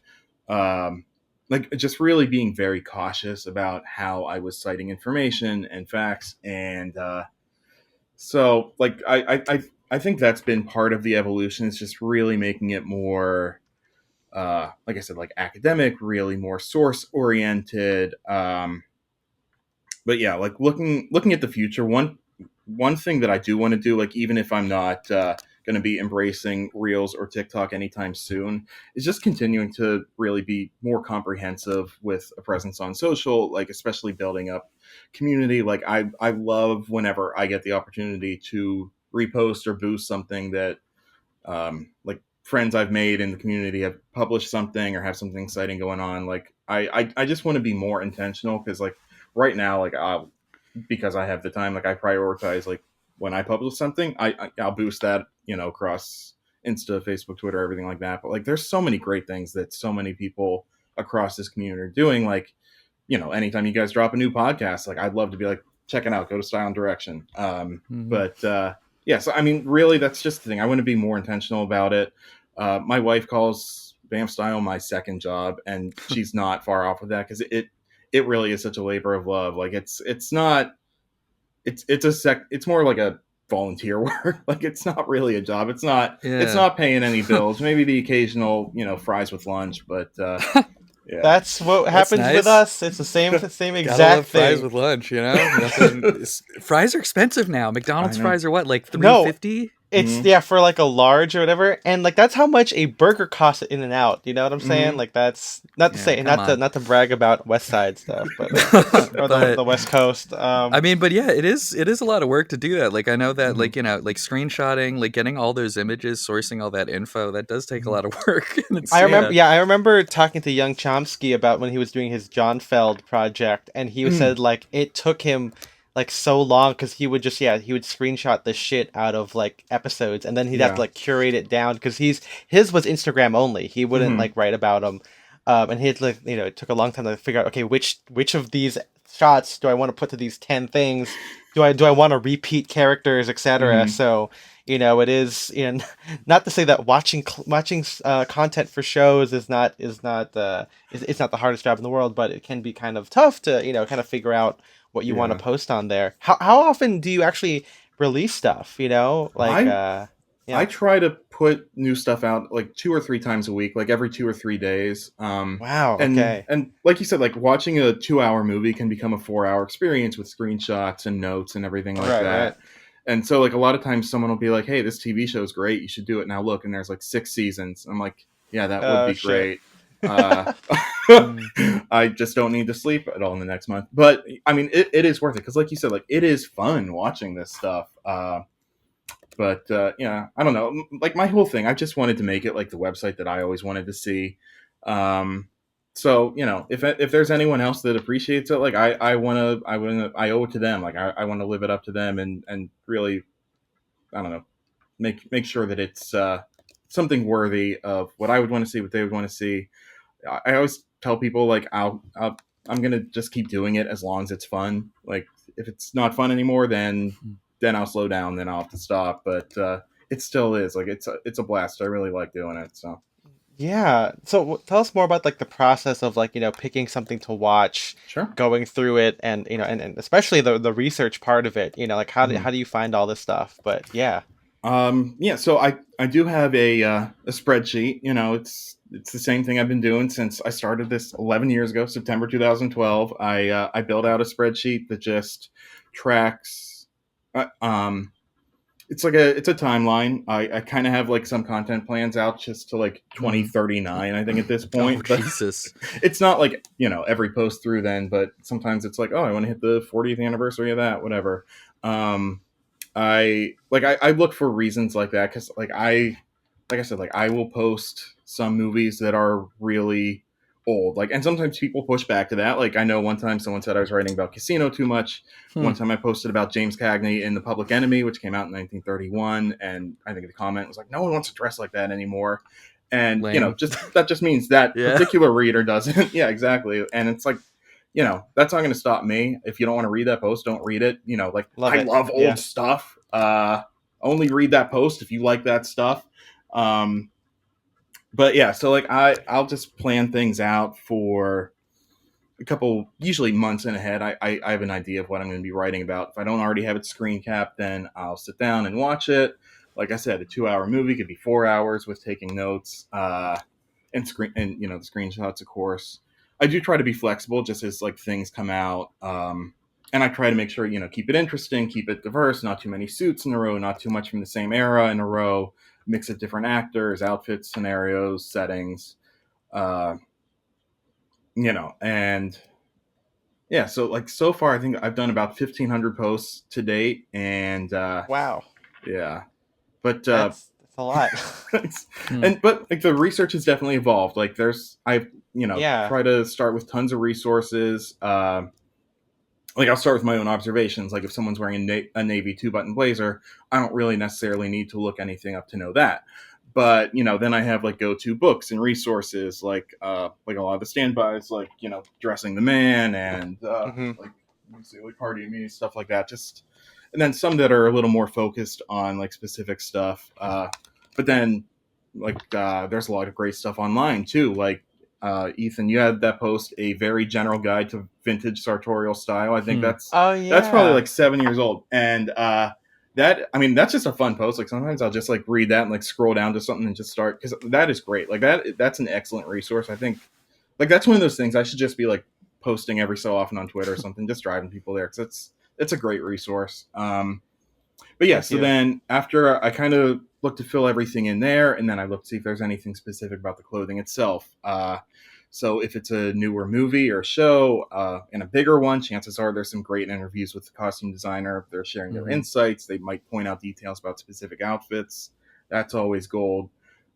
Like just really being very cautious about how I was citing information and facts, and so like I think that's been part of the evolution. It's just really making it more, like I said, like academic, really more source oriented. But yeah, like looking at the future, one thing that I do want to do, like even if I'm not going to be embracing Reels or TikTok anytime soon, is just continuing to really be more comprehensive with a presence on social, like especially building up community. Like I love whenever I get the opportunity to repost or boost something that like friends I've made in the community have published something or have something exciting going on. Like I just want to be more intentional, because like right now, like because I have the time, like I prioritize, like when I publish something, I'll boost that, across Insta, Facebook, Twitter, everything like that. But like there's so many great things that so many people across this community are doing. Like, anytime you guys drop a new podcast, like I'd love to be like, check it out, go to Style and Direction. But yeah, so I mean, really, that's just the thing. I want to be more intentional about it. My wife calls BAMFStyle my second job, and she's not far off with that, because it really is such a labor of love. Like it's not it's more like a volunteer work. Like it's not really a job. It's Yeah. not paying any bills. Maybe the occasional fries with lunch, but Yeah. That's what That's happens with nice. us. It's the same Gotta exact love fries thing. with lunch, you know? Fries are expensive now. McDonald's I know. fries are what, like No, $3.50? it's Mm-hmm. yeah for like a large or whatever, and like that's how much a burger costs at In and Out. You know what I'm saying? Mm-hmm. Like that's not to Yeah, say come on. not to brag about West Side stuff, but or But the West Coast. I mean, but yeah, it is a lot of work to do that. Like I know that Mm-hmm. like, like screenshotting, like getting all those images, sourcing all that info, that does take a Mm-hmm. lot of work. And it's I remember, yeah. yeah, I remember talking to young Chomsky about when he was doing his John Feld project, and he said like it took him like so long because he would just he would screenshot the shit out of like episodes, and then he'd have to Yeah. like curate it down because his was Instagram only. He wouldn't Mm-hmm. like write about them, and he had like it took a long time to figure out okay which of these shots do I want to put to these 10 things. Do I want to repeat characters, etc. Mm-hmm. So it is not to say that watching content for shows is not the hardest job in the world, but it can be kind of tough to kind of figure out what you want to Yeah. post on there. How often do you actually release stuff? Like I yeah. I try to put new stuff out like 2 or 3 times a week, like every 2 or 3 days. Wow. And Okay. like you said, like watching a 2 hour movie can become a 4 hour experience with screenshots and notes and everything like Right. Right. that. And so like a lot of times someone will be like, "Hey, this TV show is great. You should do it now. Look." And there's like 6 seasons. I'm like, "Yeah, that would Oh be shit. great." Uh, Mm. I just don't need to sleep at all in the next month. But I mean, it is worth it because, like you said, like it is fun watching this stuff. But yeah, I don't know. Like my whole thing, I just wanted to make it like the website that I always wanted to see. So if there's anyone else that appreciates it, like I owe it to them. Like I want to live it up to them and really, I don't know, make sure that it's something worthy of what I would want to see, what they would want to see. I always tell people like I'm gonna just keep doing it as long as it's fun. Like if it's not fun anymore, then I'll slow down, then I'll have to stop. But it still is like it's a blast. I really like doing it. So Yeah. So tell us more about like the process of like, picking something to watch, sure. going through it and and especially the research part of it, like Mhm. how do you find all this stuff? But yeah. Yeah, so I do have a spreadsheet. It's the same thing I've been doing since I started this 11 years ago, September 2012. I built out a spreadsheet that just tracks. Uh, um, it's a timeline. I kind of have like some content plans out just to like Mm. 2039, I think at this Oh point. But Jesus. it's not like every post through then. But sometimes it's like, oh, I want to hit the 40th anniversary of that, whatever. Um, I look for reasons like that because like I said, like I will post some movies that are really old, like, and sometimes people push back to that. Like I know one time someone said I was writing about Casino too much. Hmm. One time I posted about James Cagney in The Public Enemy, which came out in 1931, and I think the comment was like, "No one wants to dress like that anymore." And Lame. just that just means that Yeah. particular reader doesn't. Yeah, exactly. And it's like, that's not going to stop me. If you don't want to read that post, don't read it. Like Love I it. love Yeah. old stuff. Only read that post if you like that stuff. Um, but yeah, so like I'll just plan things out for a couple, usually months in ahead. I have an idea of what I'm going to be writing about. If I don't already have it screen capped, then I'll sit down and watch it. Like I said, a 2 hour movie could be 4 hours with taking notes, and the screenshots, of course. I do try to be flexible just as like things come out. And I try to make sure, keep it interesting, keep it diverse, not too many suits in a row, not too much from the same era in a row, mix of different actors, outfits, scenarios, settings, uh, and yeah, so like so far, I think I've done about 1,500 posts to date, and Wow. yeah, but That's a lot. Hmm. but like the research has definitely evolved. Like I've Yeah. try to start with tons of resources. Like I'll start with my own observations. Like if someone's wearing a navy 2-button blazer, I don't really necessarily need to look anything up to know that. But then I have like go-to books and resources, like a lot of the standbys, like Dressing the Man and Hmm. like let me see, like Party of Me, stuff like that. Just and then some that are a little more focused on like specific stuff. But then like there's a lot of great stuff online too. Like Ethan, you had that post, a very general guide to vintage sartorial style. I think Hmm. Oh that's probably yeah. like 7 years old, and that's just a fun post. Like sometimes I'll just like read that and like scroll down to something and just start because that is great. Like that's an excellent resource. I think like that's one of those things I should just be like posting every so often on Twitter or something, just driving people there because it's a great resource. But yeah, Thank so you. then after I kind of look to fill everything in there, and then I look to see if there's anything specific about the clothing itself. So if it's a newer movie or show and a bigger one, chances are there's some great interviews with the costume designer. If they're sharing their insights, they might point out details about specific outfits. That's always gold.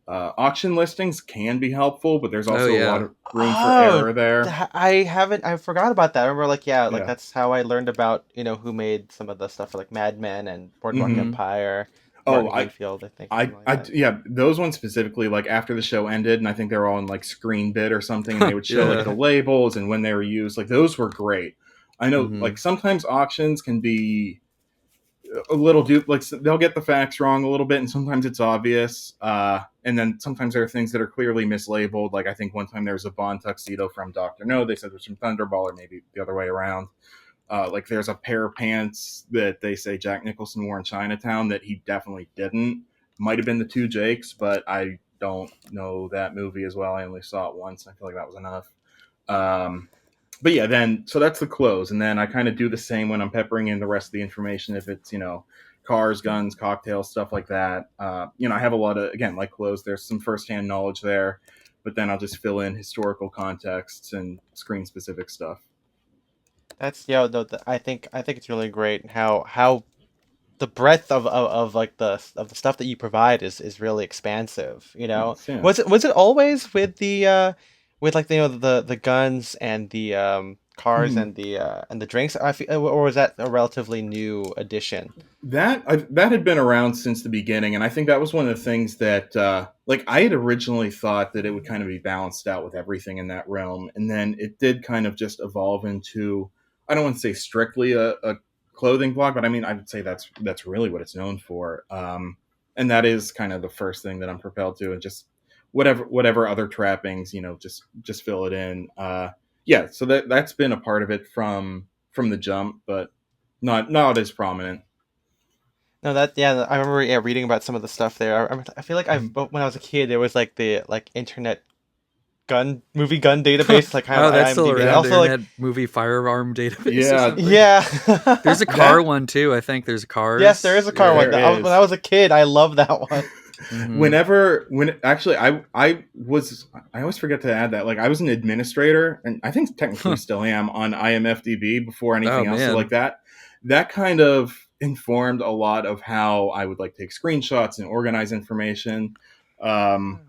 Auction listings can be helpful, but there's Oh also a lot yeah. of room for Oh, error there. I forgot about that. I remember, like, yeah, like Yeah. that's how I learned about, who made some of the stuff for like Mad Men and Boardwalk hmm Empire, Oh, Martin Hayfield, I think, or something like I, that. yeah, those ones specifically, like after the show ended, and I think they were all in like Screen Bit or something, and they would show like Yeah. the labels and when they were used. Like those were great. I know, hmm like sometimes auctions can be a little like they'll get the facts wrong a little bit, and sometimes it's obvious. And then sometimes there are things that are clearly mislabeled. Like I think one time there was a Bond tuxedo from Doctor No. They said it was from Thunderball, or maybe the other way around. Like there's a pair of pants that they say Jack Nicholson wore in Chinatown that he definitely didn't. Might have been the two Jakes, but I don't know that movie as well. I only saw it once. I feel like that was enough. Um, but yeah, then so that's the clothes, and then I kind of do the same when I'm peppering in the rest of the information. If it's cars, guns, cocktails, stuff like that. I have a lot of, again, like clothes. There's some firsthand knowledge there, but then I'll just fill in historical contexts and screen specific stuff. That's yeah. No, I think it's really great how the breadth of like the stuff that you provide is really expansive. Nice, yeah. Was it always with the with like the guns and the cars Mhm. and the drinks? Or was that a relatively new addition? That had been around since the beginning, and I think that was one of the things that, like, I had originally thought that it would kind of be balanced out with everything in that realm, and then it did kind of just evolve into, I don't want to say strictly a clothing blog, but I mean, I would say that's really what it's known for, and that is kind of the first thing that I'm propelled to, and just whatever other trappings, just fill it in. Yeah, so that's been a part of it from the jump, but not as prominent. No, yeah, I remember, yeah, reading about some of the stuff there. I feel like when I was a kid, there was like the like internet movie gun database, like kind of Oh, that's still IMDb. And around. also like, Internet Movie Firearm Database or Yeah, something. yeah. There's a car one too. I think there's Yes, there is cars. a car one. Yeah. there When is. I was a kid, I loved that one. hmm When actually I always forget to add that, like, I was an administrator, and I think technically still am on IMFDB before Oh anything else. So like man. that kind of informed a lot of how I would like take screenshots and organize information. Um,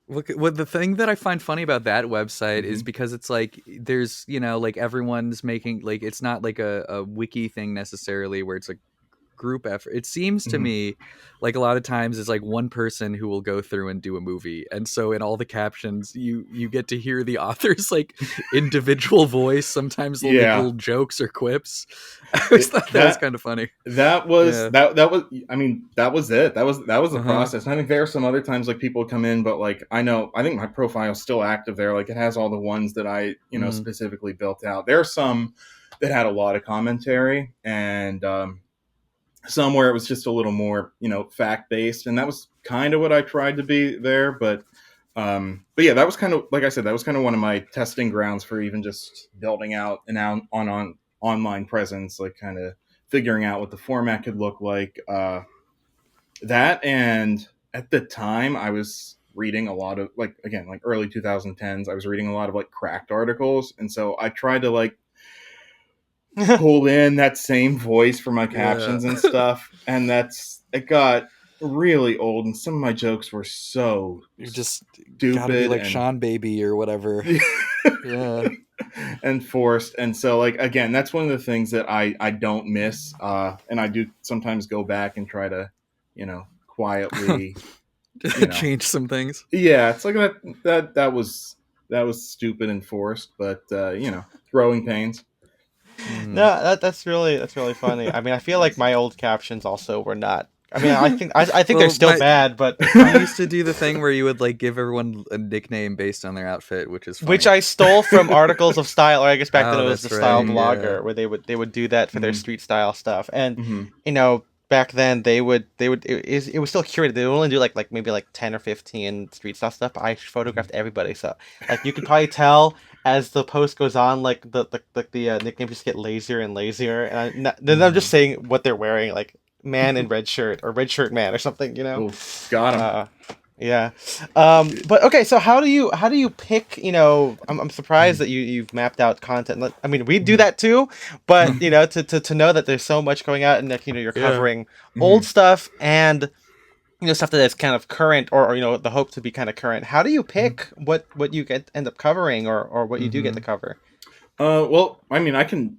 Look, what the thing that I find funny about that website is mhm, because it's like there's like everyone's making like it's not like a wiki thing necessarily where it's a group effort. It seems to mhm. me like a lot of times it's like one person who will go through and do a movie, and so in all the captions you get to hear the author's like individual voice. Sometimes they'll make Yeah, little jokes or quips. I always thought that was that kind of funny. that was Yeah. that was I mean, that was it. That was the Uh-huh. process. And I think there are some other times like people come in, but like I think my profile's still active there. Like it has all the ones that I Mm. specifically built out. There are some that had a lot of commentary, and some where it was just a little more fact based, and that was kind of what I tried to be there. But yeah, that was kind of, like I said, that was kind of one of my testing grounds for even just building out an on online presence, like kind of figuring out what the format could look like. That, and at the time I was reading a lot of, like, again, like early 2010s, I was reading a lot of like cracked articles, and so I tried to like pull in that same voice for my Yeah. captions and stuff, and it got really old, and some of my jokes were so You're just gotta be stupid like and Sean Baby or whatever. Yeah. and forced. And so, like, again, that's one of the things that I don't miss, and I do sometimes go back and try to quietly, you know Change some things. yeah, it's like that was stupid and forced, but growing pains. No, Mhm. that's really funny. I mean, I feel like my old captions also were not. I mean, I think they're Well, still my bad, but you used to do the thing where you would like give everyone a nickname based on their outfit, which is which funny. I stole from articles of style, or I guess back then Oh, it was the that's Style right. Mhm, Yeah. Blogger, where they would do that for their mhm, street style stuff. And mhm. you know, back then it was still curated. They would only do like maybe like 10 or 15 street style stuff. I photographed everybody, so like you could probably tell as the post goes on, like the nicknames just get lazier and lazier. And then I'm just saying what they're wearing, like man in red shirt or red shirt man or something, you know. Ooh, got him. Yeah. But okay, so how do you pick, I'm surprised that you've mapped out content. I mean, we do that too, but to know that there's so much going out and that you're Yeah. covering old Mhm. stuff and stuff that is kind of current or the hope to be kind of current. How do you pick what you end up covering or what you do get to cover? Well, I mean, I can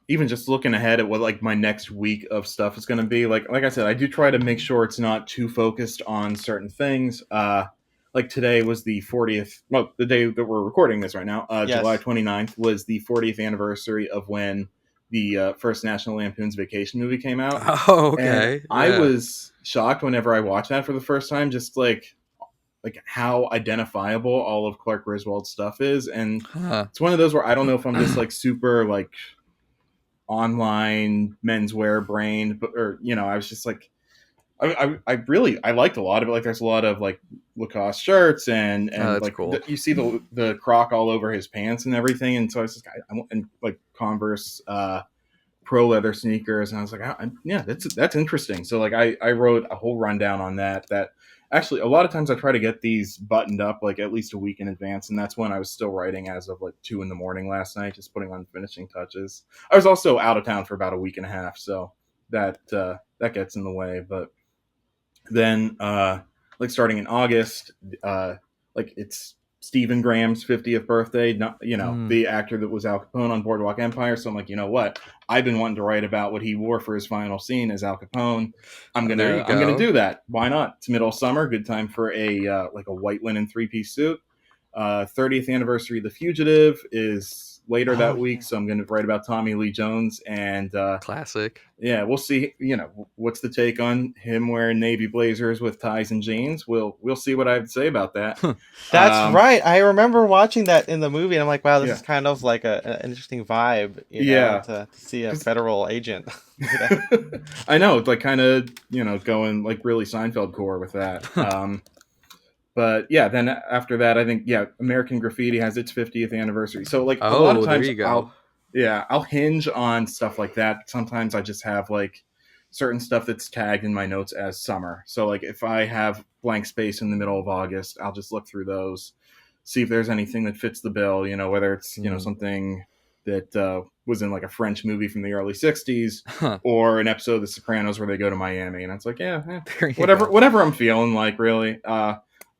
even just looking ahead at what like my next week of stuff is going to be. Like I said, I do try to make sure it's not too focused on certain things. Like today was the 40th. Well, the day that we're recording this right now, Yes. July 29th, was the 40th anniversary of when the first National Lampoon's Vacation movie came out. Oh, okay. And I was shocked whenever I watched that for the first time, just like how identifiable all of Clark Griswold's stuff is. And it's one of those where I don't know if I'm just like super like online menswear brain, but I was just like I liked a lot of it. Like there's a lot of like Lacoste shirts and that's like cool. you see the croc all over his pants and everything. And so I was just and like Converse pro leather sneakers, and I was like, yeah, that's interesting. So like I wrote a whole rundown on that. Actually, a lot of times I try to get these buttoned up like at least a week in advance, and that's when I was still writing as of like 2 a.m. last night, just putting on finishing touches. I was also out of town for about a week and a half, so that gets in the way. But then like starting in August, like it's Stephen Graham's 50th birthday, not the actor that was Al Capone on Boardwalk Empire. So I'm like, you know what? I've been wanting to write about what he wore for his final scene as Al Capone. I'm gonna do that. Why not? It's middle of summer, good time for a like a white linen 3-piece suit. 30th anniversary of The Fugitive is later that week, so I'm going to write about Tommy Lee Jones and classic. Yeah, we'll see. What's the take on him wearing navy blazers with ties and jeans? We'll see what I have to say about that. That's right. I remember watching that in the movie, and I'm like, wow, this Yeah. is kind of like an interesting vibe, Yeah. to see a federal agent. I know, like kind of, going like really Seinfeld core with that. But yeah, then after that, I think, American Graffiti has its 50th anniversary. So like a lot of times there you go. I'll hinge on stuff like that. Sometimes I just have like certain stuff that's tagged in my notes as summer. So like if I have blank space in the middle of August, I'll just look through those, see if there's anything that fits the bill, whether it's, something that was in like a French movie from the early 60s or an episode of The Sopranos where they go to Miami. And it's like, whatever I'm feeling like, really.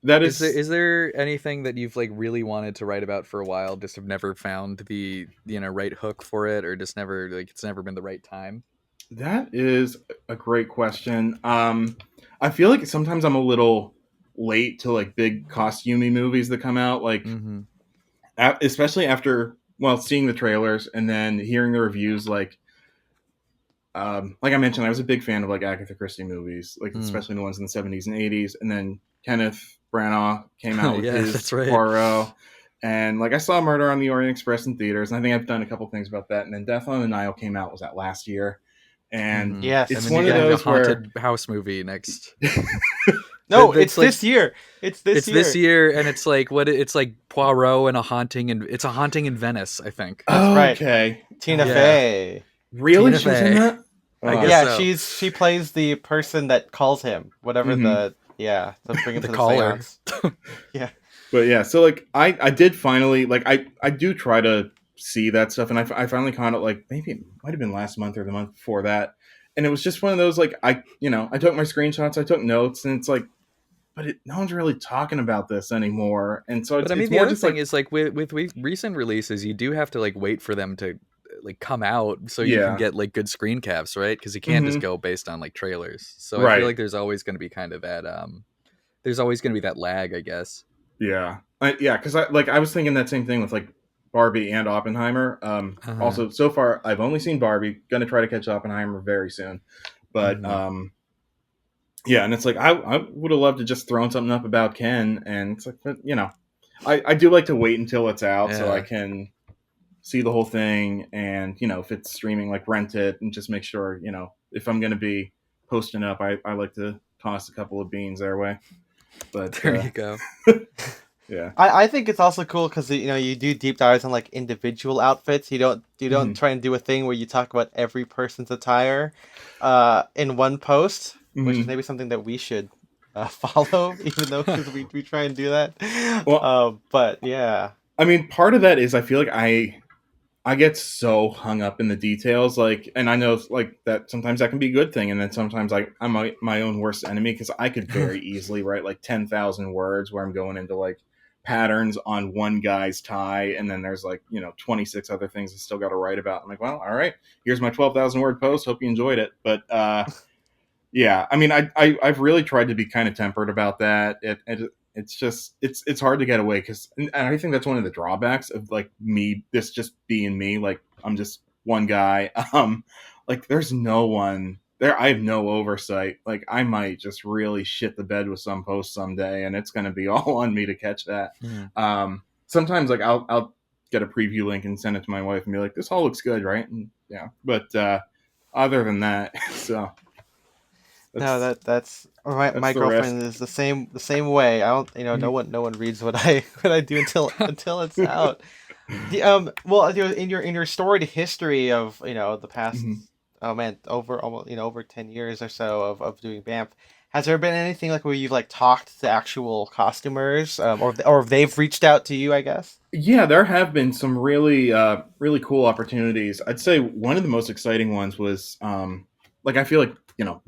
Is there anything that you've like really wanted to write about for a while, just have never found the right hook for it, or just never it's never been the right time? That is a great question. I feel like sometimes I'm a little late to like big costumey movies that come out, like especially after seeing the trailers and then hearing the reviews. Like I mentioned, I was a big fan of like Agatha Christie movies, like especially the ones in the 70s and 80s, and then Kenneth Branagh came out with his Poirot. And like I saw Murder on the Orient Express in theaters, and I think I've done a couple things about that. And then Death on the Nile came out, was that last year? And yes, it's and one of those haunted house movie next. No, it's this year. It's this year, and it's like it's like Poirot and a haunting, and it's a haunting in Venice, I think. That's right. Okay, Tina Fey. Really? Tina She was Fey. in that? I guess so. She plays the person that calls him, whatever to bring him to the seance. Yeah. But yeah, so like I did finally, like I do try to see that stuff, and I finally caught it, like maybe it might have been last month or the month before that, and it was just one of those like I took my screenshots, I took notes, and it's like, but no one's really talking about this anymore, and so it's, the other thing is like with recent releases, you do have to like wait for them to like come out so you can get like good screen caps, right? Because you can't just go based on like trailers. So I feel like there's always going to be kind of that there's always going to be that lag, I guess. Yeah, because I was thinking that same thing with like Barbie and Oppenheimer. Also, so far I've only seen Barbie. Going to try to catch Oppenheimer very soon, but and it's like I would have loved to just thrown something up about Ken, and it's like, but, I do like to wait until it's out so I can see the whole thing, and if it's streaming, like rent it and just make sure if I'm going to be posting up, I like to toss a couple of beans their way. But There you go. yeah. I think it's also cool because you do deep dives on like individual outfits. You don't try and do a thing where you talk about every person's attire in one post, which is maybe something that we should follow, even though because we try and do that. Well, But yeah. I mean, part of that is I feel like I get so hung up in the details, like, and I know like that sometimes that can be a good thing, and then sometimes I'm my own worst enemy because I could very easily write like 10,000 words where I'm going into like patterns on one guy's tie, and then there's like 26 other things I still got to write about. I'm like, well, all right, here's my 12,000 word post. Hope you enjoyed it, but yeah, I mean, I've really tried to be kind of tempered about that. It's just it's hard to get away because, and I think that's one of the drawbacks of like me, this just being me. Like I'm just one guy. Like there's no one there. I have no oversight. Like I might just really shit the bed with some post someday, and it's gonna be all on me to catch that. Sometimes like I'll get a preview link and send it to my wife and be like, this all looks good, right? And yeah, but other than that, so. No, that's my The rest. girlfriend is the same way. I don't no one reads what I do until it's out. Well, in your storied history of the past, Mhm. oh man, over almost over 10 years or so of doing BAMF, has there been anything like where you've like talked to actual costumers, or they've reached out to you, I guess? Yeah, there have been some really cool opportunities. I'd say one of the most exciting ones was like I feel like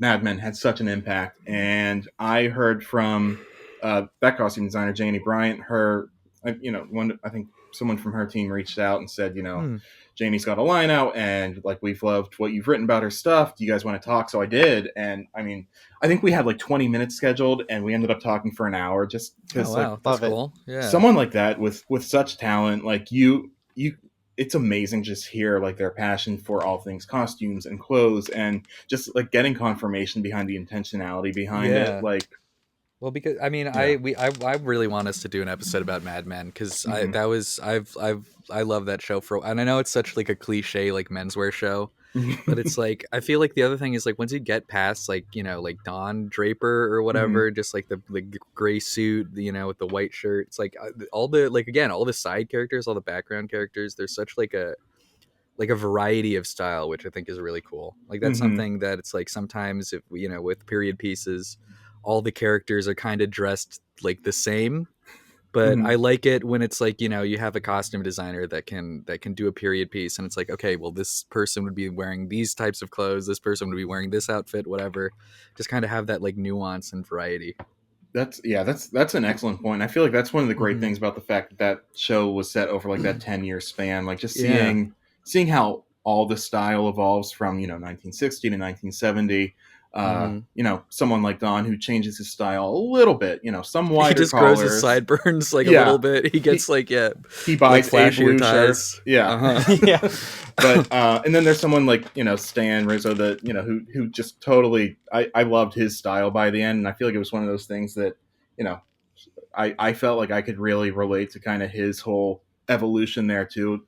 Mad Men had such an impact, and I heard from that costume designer Janie Bryant. One I think someone from her team reached out and said, Hmm. Janie's got a line out, and like we've loved what you've written about her stuff. Do you guys want to talk? So I did, and I mean, I think we had like 20 minutes scheduled, and we ended up talking for an hour just Oh because like wow, that's Love it. cool. Yeah. someone like that with such talent, like you it's amazing just hear like their passion for all things costumes and clothes, and just like getting confirmation behind the intentionality behind it, Yeah. like Well, because I mean, yeah. I really want us to do an episode about Mad Men because Mhm. I love that show and I know it's such like a cliche like menswear show, but it's like I feel like the other thing is like once you get past like like Don Draper or Mhm. whatever, just like the gray suit, with the white shirt, it's like all the like again all the side characters, all the background characters, there's such like a variety of style, which I think is really cool. Like that's Mhm. something that it's like sometimes if with period pieces, all the characters are kind of dressed like the same. But I Mhm. like it when it's like you have a costume designer that can do a period piece, and it's like okay, well this person would be wearing these types of clothes, this person would be wearing this outfit, whatever. Just kind of have that like nuance and variety. That's an excellent point. I feel like that's one of the great Hmm. things about the fact that that show was set over like that 10-year span. Like just Yeah. seeing how all the style evolves from 1960 to 1970. Hmm. Someone like Don who changes his style a little bit. Some He wider just grows his collars. sideburns like a Yeah, little bit. He he gets like he like buys a flashier blue shirt. ties. Yeah. Uh Yeah. But and then there's someone like Stan Rizzo that who just totally I loved his style by the end, and I feel like it was one of those things that you know I felt like I could really relate to kind of his whole evolution there too.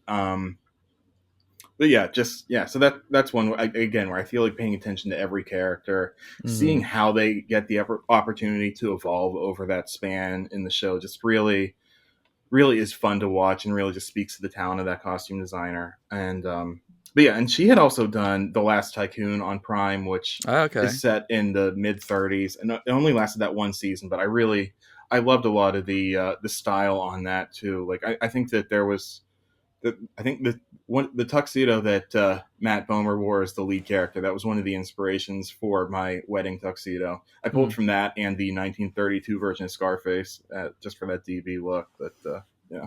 But yeah, just yeah. So that's one again where I feel like paying attention to every character, seeing huh. how they get the opportunity to evolve over that span in the show, just really is fun to watch and really just speaks to the talent of that costume designer. And but yeah, and she had also done The Last Tycoon on Prime, which Oh, okay. is set in the mid 30s, and it only lasted that one season. But I loved a lot of the style on that too. Like I think that there was I think the tuxedo that Matt Bomer wore as the lead character, that was one of the inspirations for my wedding tuxedo. I pulled Hmm. from that and the 1932 version of Scarface just for that DB look. But yeah.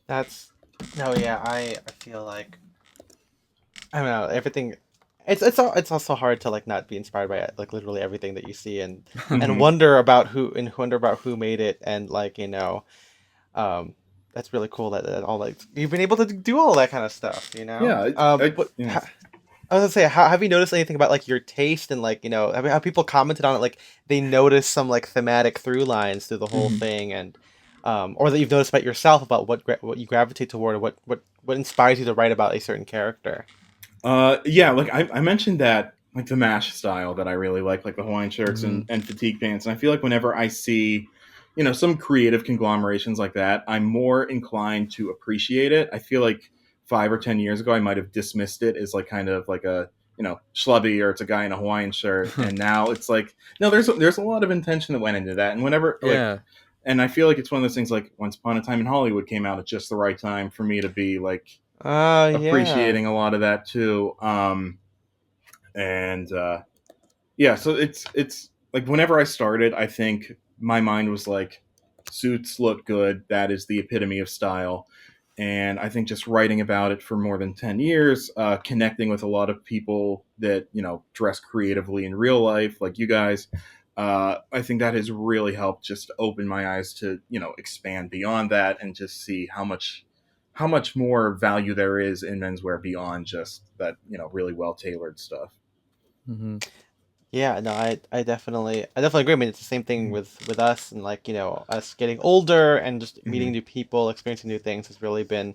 That's no, yeah. I feel like I don't know everything. It's also hard to like not be inspired by like literally everything that you see and Hmm. wonder about who made it, and like um that's really cool that all like you've been able to do all that kind of stuff, Yeah, but yeah. I was gonna say, have you noticed anything about like your taste and like have people commented on it, like they notice some like thematic through lines through the whole Mhm. thing, and or that you've noticed about yourself about what you gravitate toward, or what inspires you to write about a certain character? Yeah, like I mentioned that like the MASH style that I really like the Hawaiian shirts Mhm. and fatigue pants. And I feel like whenever I see, you know, some creative conglomerations like that, I'm more inclined to appreciate it. I feel like 5 or 10 years ago, I might have dismissed it as like kind of like a, you know, schlubby or it's a guy in a Hawaiian shirt. And now it's like, no, there's a lot of intention that went into that. And whenever like, Yeah. and I feel like it's one of those things like Once Upon a Time in Hollywood came out at just the right time for me to be like Oh yeah. appreciating a lot of that too. And yeah, so it's like whenever I started, I think my mind was like, suits look good. That is the epitome of style. And I think just writing about it for more than 10 years, connecting with a lot of people that you know dress creatively in real life, like you guys, I think that has really helped just open my eyes to you know expand beyond that and just see how much more value there is in menswear beyond just that you know really well tailored stuff. Hmm. Yeah, no, I definitely agree. I mean, it's the same thing with us and like, us getting older and just meeting Mhm. new people, experiencing new things has really been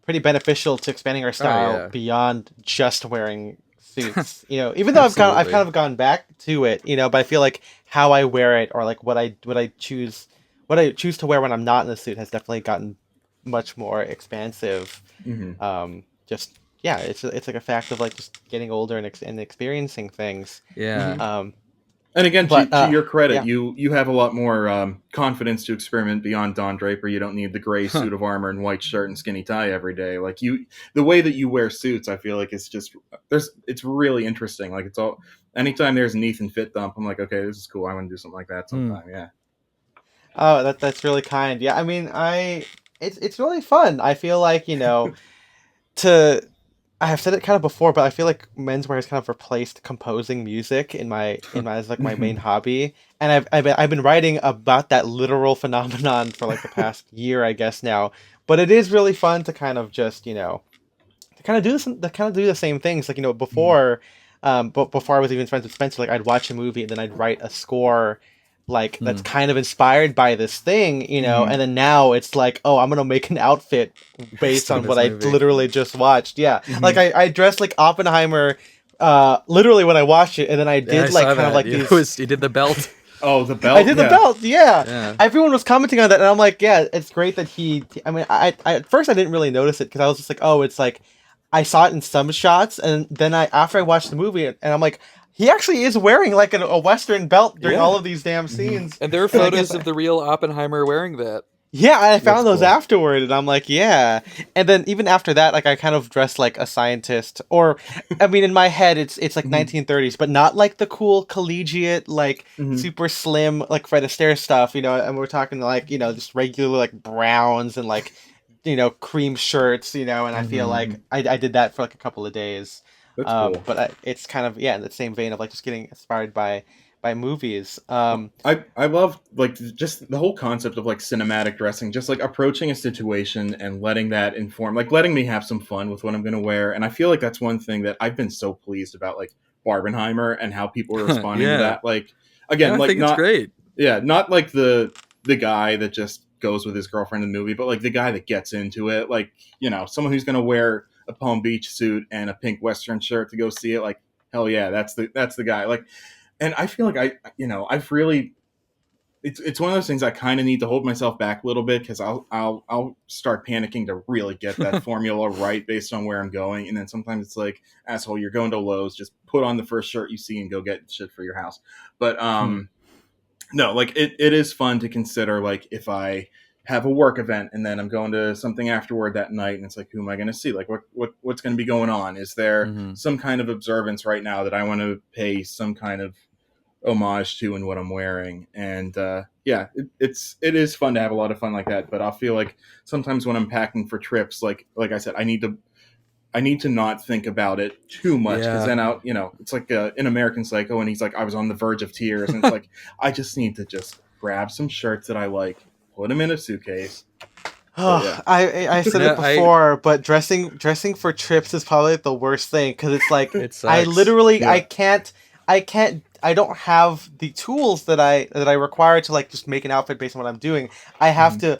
pretty beneficial to expanding our Oh style yeah. beyond just wearing suits. Even though I've Absolutely. kind of gone back to it, but I feel like how I wear it or like what I choose to wear when I'm not in a suit has definitely gotten much more expansive. Mhm. Just yeah, it's like a fact of like just getting older and experiencing things. Yeah. Mhm. Um, And again, but to your credit, yeah. you have a lot more confidence to experiment beyond Don Draper. You don't need the gray suit of armor and white shirt and skinny tie every day. Like you, the way that you wear suits, I feel like it's just it's really interesting. Like it's all anytime there's an Ethan fit dump, I'm like, okay, this is cool. I want to do something like that Hmm. sometime. Yeah. Oh, that's really kind. Yeah, I mean, it's really fun. I feel like, to I have said it kind of before, but I feel like menswear has kind of replaced composing music in my as like my main hobby. And I've been writing about that literal phenomenon for like the past year, I guess now. But it is really fun to kind of just, to kind of do the same things like before but before I was even friends with Spencer, like I'd watch a movie and then I'd write a score like that's Hmm. kind of inspired by this thing, Mhm. and then now it's like, oh, I'm gonna make an outfit based Based on on what this I movie. literally just watched. Yeah, like Mhm. I dressed like Oppenheimer literally when I watched it, and then I Yeah, I did like saw kind of that. like these. You did the belt. Oh, the I belt. did the Yeah. belt, yeah. Yeah. Everyone was commenting on that, and I'm like, yeah, it's great that he. I mean, I at first I didn't really notice it because I was just like, oh, it's like I saw it in some shots, and then after I watched the movie, and I'm like, he actually is wearing like a Western belt during all Yeah. of these damn Mhm. scenes, And there are and I guess photos of the real Oppenheimer wearing that. yeah, I That's found those cool. afterward, and I'm like, yeah. And then even after that, like I kind of dressed like a scientist, or I mean, in my head, it's like Mhm. 1930s, but not like the cool collegiate, like Mhm. super slim, like Fred Astaire stuff, And we're talking like just regular like browns and like cream shirts, And I feel Hmm. like Mhm. I did that for like a couple of days, That's cool. but it's kind of in the same vein of like just getting inspired by movies. I love like just the whole concept of like cinematic dressing, just like approaching a situation and letting that inform, like letting me have some fun with what I'm going to wear. And I feel like that's one thing that I've been so pleased about, like Barbenheimer and how people are responding to Yeah. that. Like No, again, I like think it's not great. yeah, not like the guy that just goes with his girlfriend in the movie, but like the guy that gets into it, like you know, someone who's going to wear a Palm Beach suit and a pink Western shirt to go see it. Like hell yeah, that's the guy. Like and I feel like I've really it's one of those things I kind of need to hold myself back a little bit because I'll start panicking to really get that formula right based on where I'm going, and then sometimes it's like asshole, you're going to Lowe's, just put on the first shirt you see and go get shit for your house. But Hmm. no, like it is fun to consider like if I have a work event and then I'm going to something afterward that night and it's like who am I going to see, like what's going to be going on, is there Hmm. some kind of observance right now that I want to pay some kind of homage to in what I'm wearing. And yeah, it is fun to have a lot of fun like that. But I'll feel like sometimes when I'm packing for trips, like I said, I need to not think about it too much because Yeah. then I'll it's like in American Psycho and he's like I was on the verge of tears and it's like I just need to just grab some shirts that I like, put them in a suitcase. But Oh, yeah. I said No, it before, but dressing for trips is probably the worst thing because it's like it I sucks. literally Yeah. I don't have the tools that I require to like just make an outfit based on what I'm doing. I have Mhm. to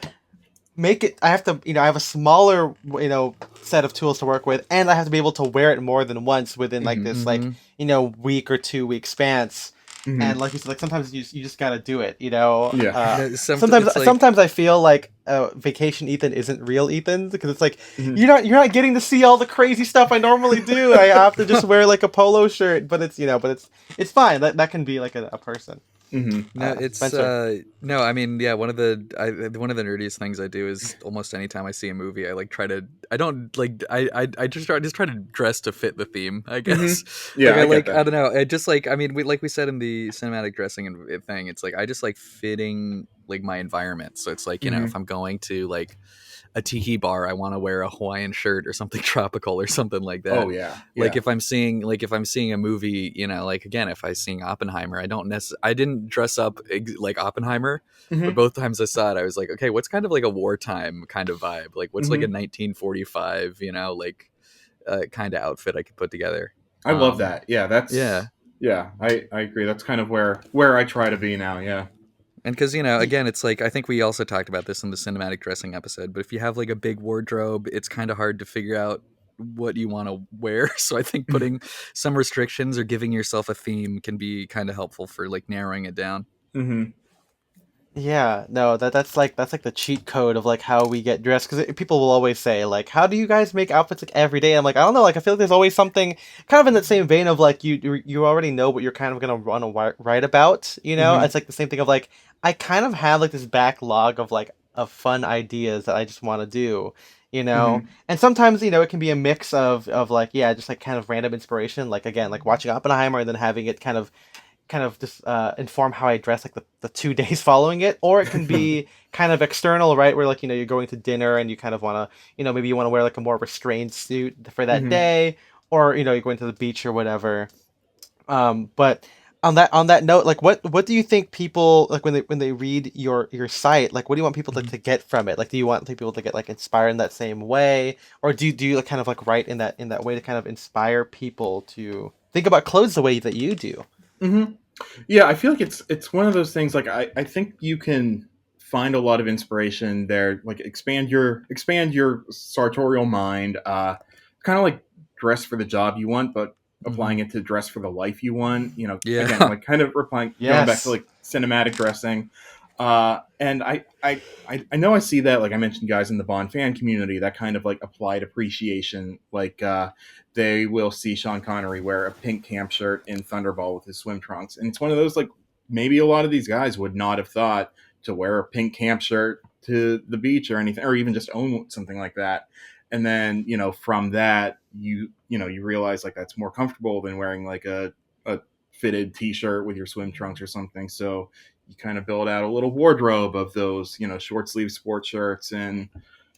make it. I have to, I have a smaller, set of tools to work with, and I have to be able to wear it more than once within like Mhm. this, like, week or 2 week spans. And Mhm. like you said, like sometimes you just gotta do it, you know. Yeah. Sometimes It's like, sometimes I feel like vacation Ethan isn't real Ethan, because it's like Mhm. you're not getting to see all the crazy stuff I normally do. I have to just wear like a polo shirt, but it's fine. That can be like a person. Mhm. no, it's Spencer. no, I mean, yeah, one of the nerdiest things I do is almost anytime I see a movie, I like try to I don't like I just try to dress to fit the theme, I guess. Mhm. Yeah, I get I that. don't know, it just like, I mean, we said in the cinematic dressing and thing, it's like I just like fitting like my environment. So it's like, if Mhm. I'm going to like a tiki bar, I want to wear a Hawaiian shirt or something tropical or something like that. Oh yeah. Like Yeah. if I'm seeing a movie, like again, if I seeing Oppenheimer, I didn't dress up like Oppenheimer, but Mhm. both times I saw it, I was like, okay, what's kind of like a wartime kind of vibe? Like what's like a Mhm. 1945, like kind of outfit I could put together. I love that. Yeah, Yeah. that's yeah. I agree. That's kind of where I try to be now. Yeah. And because, again, it's like, I think we also talked about this in the cinematic dressing episode, but if you have like a big wardrobe, it's kind of hard to figure out what you want to wear. So I think putting some restrictions or giving yourself a theme can be kind of helpful for like narrowing it down. Mhm. Yeah, no, that's like the cheat code of like how we get dressed, because people will always say like, how do you guys make outfits like every day? I'm like, I don't know, like I feel like there's always something kind of in that same vein of like you already know what you're kind of gonna want to write about, you know? Mhm. It's like the same thing of like I kind of have like this backlog of like of fun ideas that I just want to do, you know? Mhm. And sometimes, it can be a mix of like, yeah, just like kind of random inspiration, like again, like watching Oppenheimer and then having it kind of just inform how I dress like the 2 days following it, or it can be kind of external, right? Where like you're going to dinner and you kind of want to maybe you want to wear like a more restrained suit for that Mhm. day, or you're going to the beach or whatever. But on that note, like what do you think people like when they read your site, like what do you want people to get from it? Like do you want people to get like inspired in that same way, or do you like, kind of like write in that way to kind of inspire people to think about clothes the way that you do? Mhm. Yeah, I feel like it's one of those things. Like I think you can find a lot of inspiration there. Like expand your sartorial mind. Kind of like dress for the job you want, but Hmm. applying it to dress for the life you want. Again, Yeah. like kind of replying, going back to Yes. like cinematic dressing. And I know I see that, like I mentioned, guys in the Bond fan community, that kind of like applied appreciation. Like they will see Sean Connery wear a pink camp shirt in Thunderball with his swim trunks, and it's one of those like maybe a lot of these guys would not have thought to wear a pink camp shirt to the beach or anything, or even just own something like that. And then from that you realize like that's more comfortable than wearing like a fitted t-shirt with your swim trunks or something. So you kind of build out a little wardrobe of those short sleeve sports shirts. And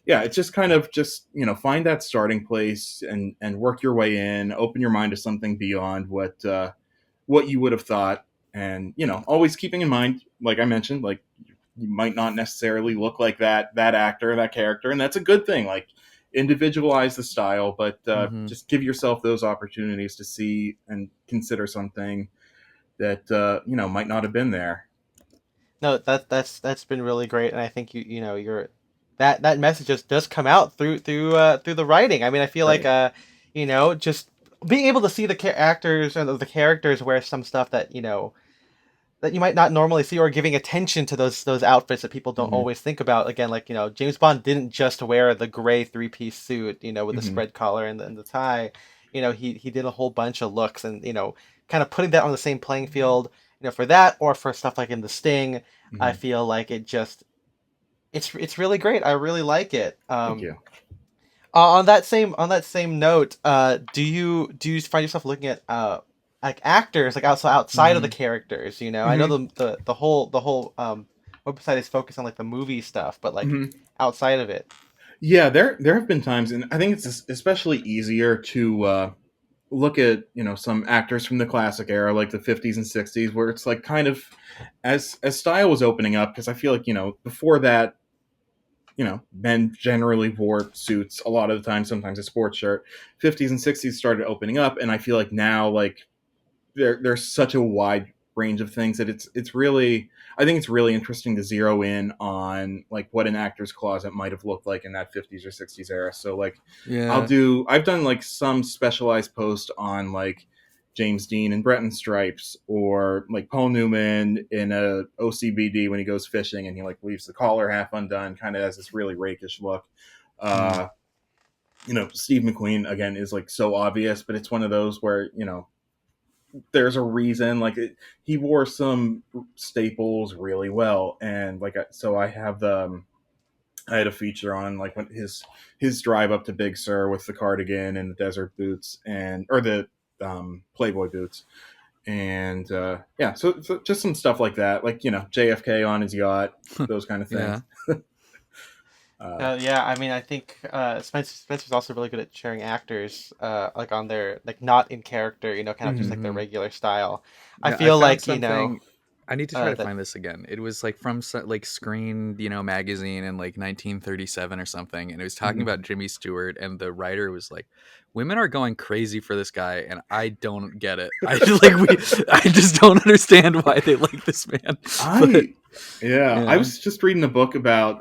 yeah, it's just kind of just find that starting place and work your way in, open your mind to something beyond what you would have thought. And always keeping in mind, like I mentioned, like you might not necessarily look like that actor, that character, and that's a good thing. Like individualize the style, but Hmm. just give yourself those opportunities to see and consider something that might not have been there. No, that's been really great, and I think you're that message just does come out through the writing. I mean, I feel like Right. just being able to see the actors and the characters wear some stuff that you might not normally see, or giving attention to those outfits that people don't Hmm. always think about. Again, like James Bond didn't just wear the gray three-piece suit, with the Hmm. spread collar and the tie. He did a whole bunch of looks, and kind of putting that on the same playing field, for that or for stuff like in The Sting. I Hmm. feel like it's really great. I really like it. Thank you. On that same note, do you find yourself looking at like actors like also outside of the Hmm. characters? I know Hmm. the whole website is focused on like the movie stuff, but like Hmm. outside of it. Yeah, there have been times, and I think it's especially easier to look at some actors from the classic era, like the 50s and 60s, where it's like kind of as style was opening up, because I feel like before that, men generally wore suits a lot of the time, sometimes a sports shirt. 50s and 60s started opening up, and I feel like now, like there's such a wide range of things that it's really, I think it's really interesting to zero in on like what an actor's closet might have looked like in that 50s or 60s era. So like Yeah. I've done like some specialized post on like James Dean and Breton Stripes, or like Paul Newman in a OCBD when he goes fishing and he like leaves the collar half undone, kind of has this really rakish look. Uh, Steve McQueen again is like so obvious, but it's one of those where there's a reason. Like he wore some staples really well, and like so I have the. I had a feature on like when his drive up to Big Sur with the cardigan and the desert boots or the Playboy boots, and so just some stuff like that, like JFK on his yacht, those kind of things. Yeah. Yeah, I mean, I think Spencer's also really good at sharing actors, like on their like not in character, kind of just like their Mhm. regular style. I Yeah, I feel found like something. I need to try to that. find this again. It was like from like Screen, magazine in like 1937 or something, and it was talking Mhm. about Jimmy Stewart, and the writer was like, "Women are going crazy for this guy, and I don't get it. I just don't understand why they like this man." But I yeah, was just reading a book about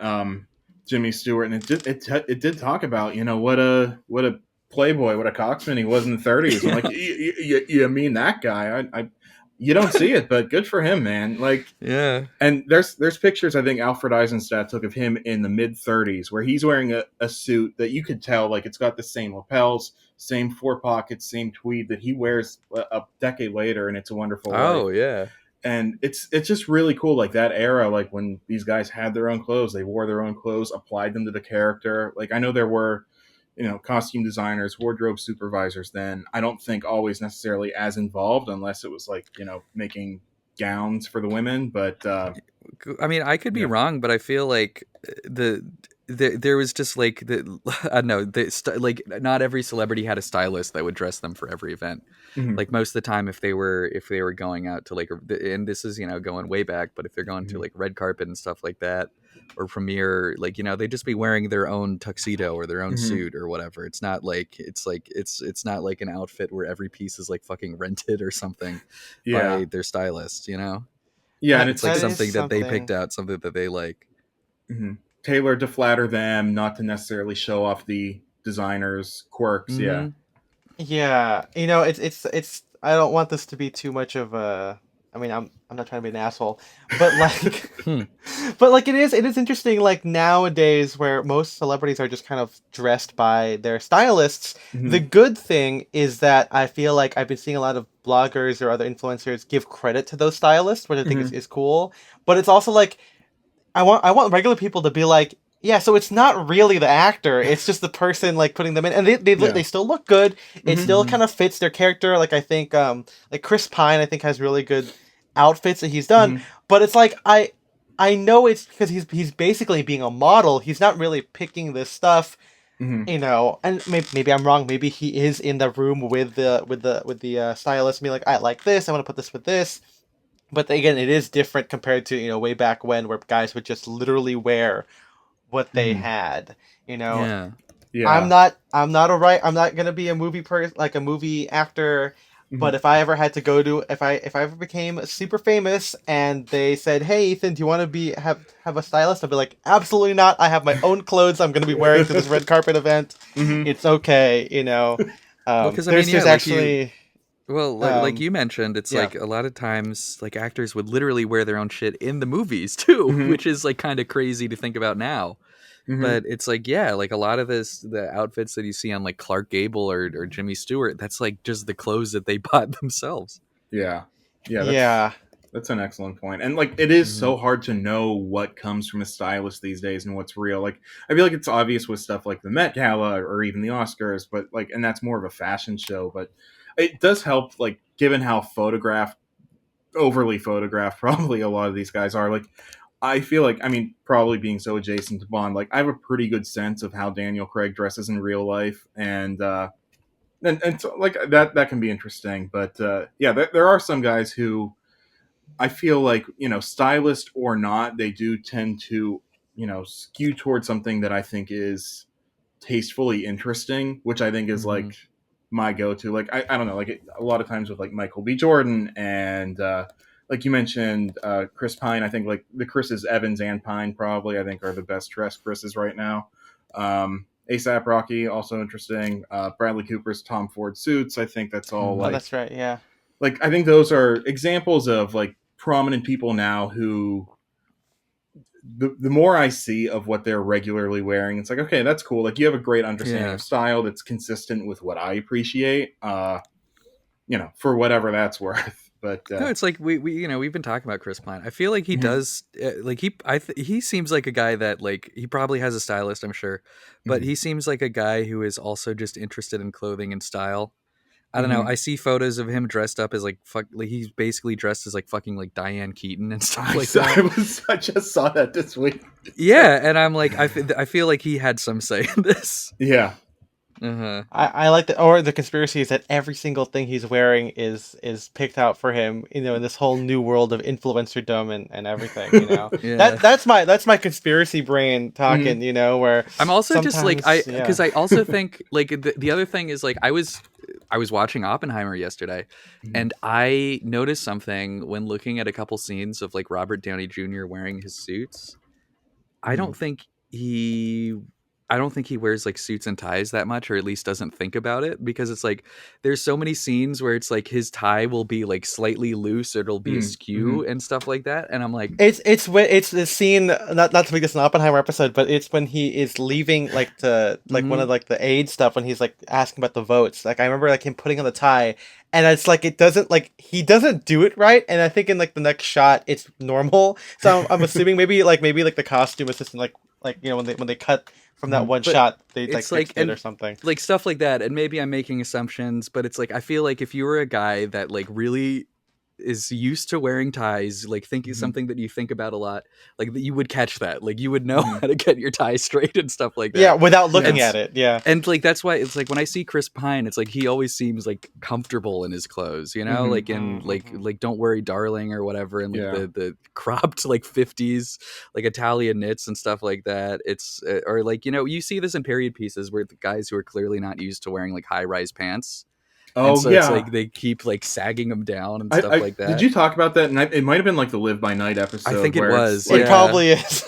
Jimmy Stewart, and it did talk about what a playboy, what a coxman he was in the 30s. I'm like, yeah, you mean that guy? I you don't see it, but good for him, man. Like, yeah. and there's pictures I think Alfred Eisenstadt took of him in the mid 30s where he's wearing a suit that you could tell like it's got the same lapels, same four pockets, same tweed that he wears a decade later, and It's a Wonderful Life. Oh yeah. And it's just really cool, like that era, like when these guys had their own clothes, they wore their own clothes, applied them to the character. Like I know there were costume designers, wardrobe supervisors then. I don't think always necessarily as involved unless it was like making gowns for the women, but I mean, I could be yeah. wrong, but I feel like there was just like I don't know, like not every celebrity had a stylist that would dress them for every event. Mhm. Like most of the time, if they were going out to like, and this is going way back, but if they're going to Mhm. like red carpet and stuff like that, or premiere, like they'd just be wearing their own tuxedo or their own Mhm. suit or whatever. It's not like it's not like an outfit where every piece is like fucking rented or something Yeah. by their stylist. Yeah, and That It's like that is something that they something. picked out, something that they like. tailored to flatter them, not to necessarily show off the designer's quirks. Yeah. Mm-hmm. Yeah, it's. I don't want this to be too much of a. I mean, I'm not trying to be an asshole, but like, Hmm. but like it is interesting. Like nowadays, where most celebrities are just kind of dressed by their stylists. The Mhm. good thing is that I feel like I've been seeing a lot of bloggers or other influencers give credit to those stylists, which I think is, Mhm. is cool. But it's also like I want regular people to be like, yeah, so it's not really the actor, it's just the person like putting them in, and they Yeah. still look good. It Mhm. still Mm-hmm. kind of fits their character. Like I think like Chris Pine, I think has really good outfits that he's done, Mhm. but it's like I know it's because he's basically being a model. He's not really picking this stuff, Mhm. and maybe I'm wrong. Maybe he is in the room with the stylist, and be like, I like this. I want to put this with this. But again, it is different compared to way back when, where guys would just literally wear what they Mhm. had. You know, Yeah. I'm Yeah. not I'm not a right. I'm not gonna be a movie like a movie actor. But Mhm. if I ever had to go to if I ever became super famous and they said, "Hey Ethan, do you want to have a stylist?" I'd be like, "Absolutely not. I have my own clothes. I'm gonna be wearing to this red carpet event. Mhm. It's okay." Well, because I mean, There's yeah, like you, actually well, like um you mentioned, it's yeah. like a lot of times, like actors would literally wear their own shit in the movies too, Mhm. which is like kind of crazy to think about now. Mhm. But it's like, yeah, like a lot of the outfits that you see on like Clark Gable or Jimmy Stewart, that's like just the clothes that they bought themselves. Yeah. Yeah, Yeah. that's an excellent point. And like it is Hmm. so hard to know what comes from a stylist these days and what's real. Like I feel like it's obvious with stuff like the Met Gala or even the Oscars, but like and that's more of a fashion show, but it does help like given how overly photographed probably a lot of these guys are. Like I feel like I mean probably being so adjacent to Bond, like I have a pretty good sense of how Daniel Craig dresses in real life, and so, like that can be interesting. But yeah, there are some guys who I feel like stylist or not, they do tend to skew towards something that I think is tastefully interesting, which I think is Hmm. like my go-to. Like I don't know, like a lot of times with like Michael B. Jordan and like you mentioned, Chris Pine. I think like the Chris's Evans and Pine probably I think are the best dressed Chris's right now. ASAP Rocky also interesting. Bradley Cooper's Tom Ford suits. I think that's all Oh, like that's right. Yeah. I think those are examples of like prominent people now who the more I see of what they're regularly wearing, it's like, okay, that's cool. Like you have a great understanding Yeah. of style that's consistent with what I appreciate. For whatever that's worth. But No, it's like we've been talking about Chris Pine. I feel like he Mhm. does like he seems like a guy that like he probably has a stylist, I'm sure, but Mhm. he seems like a guy who is also just interested in clothing and style. I don't know. Mhm. I see photos of him dressed up as like he's basically dressed as like fucking like Diane Keaton and stuff like that. I just saw that this week. Yeah, and I'm like I feel like he had some say in this. Yeah. Uh-huh. I like the or the conspiracy is that every single thing he's wearing is picked out for him, in this whole new world of influencerdom and everything, Yeah. That's my conspiracy brain talking, where I'm also just like sometimes, because I also think like the other thing is like I was watching Oppenheimer yesterday, Mhm. and I noticed something when looking at a couple scenes of like Robert Downey Jr. wearing his suits. I Mhm. don't think he I don't think he wears like suits and ties that much, or at least doesn't think about it, because it's like there's so many scenes where it's like his tie will be like slightly loose or it'll be askew Mhm. and stuff like that, and I'm like, it's when it's the scene, not to make this an Oppenheimer episode, but it's when he is leaving like to like one of Mhm. like the aid stuff when he's like asking about the votes. Like I remember like him putting on the tie, and it's like it doesn't like he doesn't do it right, and I think in like the next shot it's normal. So I'm assuming maybe the costume assistant like when they cut from that Mhm. one but shot they like it's like fixed it or something. like stuff like that, and maybe I'm making assumptions, but it's like I feel like if you were a guy that like really is used to wearing ties, like thinking Mhm. something that you think about a lot, like that you would catch that, like you would know Mhm. how to get your tie straight and stuff like Yeah, that. without looking And Yeah. at it. Yeah. and like that's why it's like when I see Chris Pine, it's like he always seems like comfortable in his clothes, Mhm. like in Mm-hmm. like Don't Worry Darling or whatever, and like Yeah. the cropped like 50s like Italian knits and stuff like that. It's or like you see this in period pieces where the guys who are clearly not used to wearing like high-rise pants, and Oh so it's yeah. like they keep like sagging them down and stuff I like did that. you talk about that? And it might have been like the Live by Night I episode think it where it's was, It like yeah. probably is.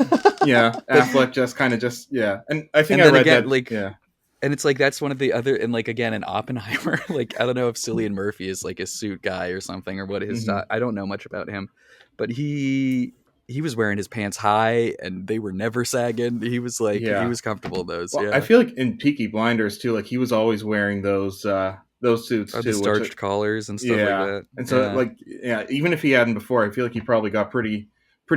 yeah, But Affleck just kind of just yeah, and I think and I then read again, that like, yeah. and it's like that's one of the other, and like again in Oppenheimer, like I don't know if Cillian Murphy is like a suit guy or something or what his Mhm. style. I don't know much about him, but he was wearing his pants high and they were never sagging. He was like he Yeah. was comfortable in those, Well, I yeah. feel like in Peaky Blinders too, like he was always wearing those suits Or the too, which starched collars and stuff like yeah. that. And so Yeah, like yeah, even if he hadn't before, I feel like he probably got pretty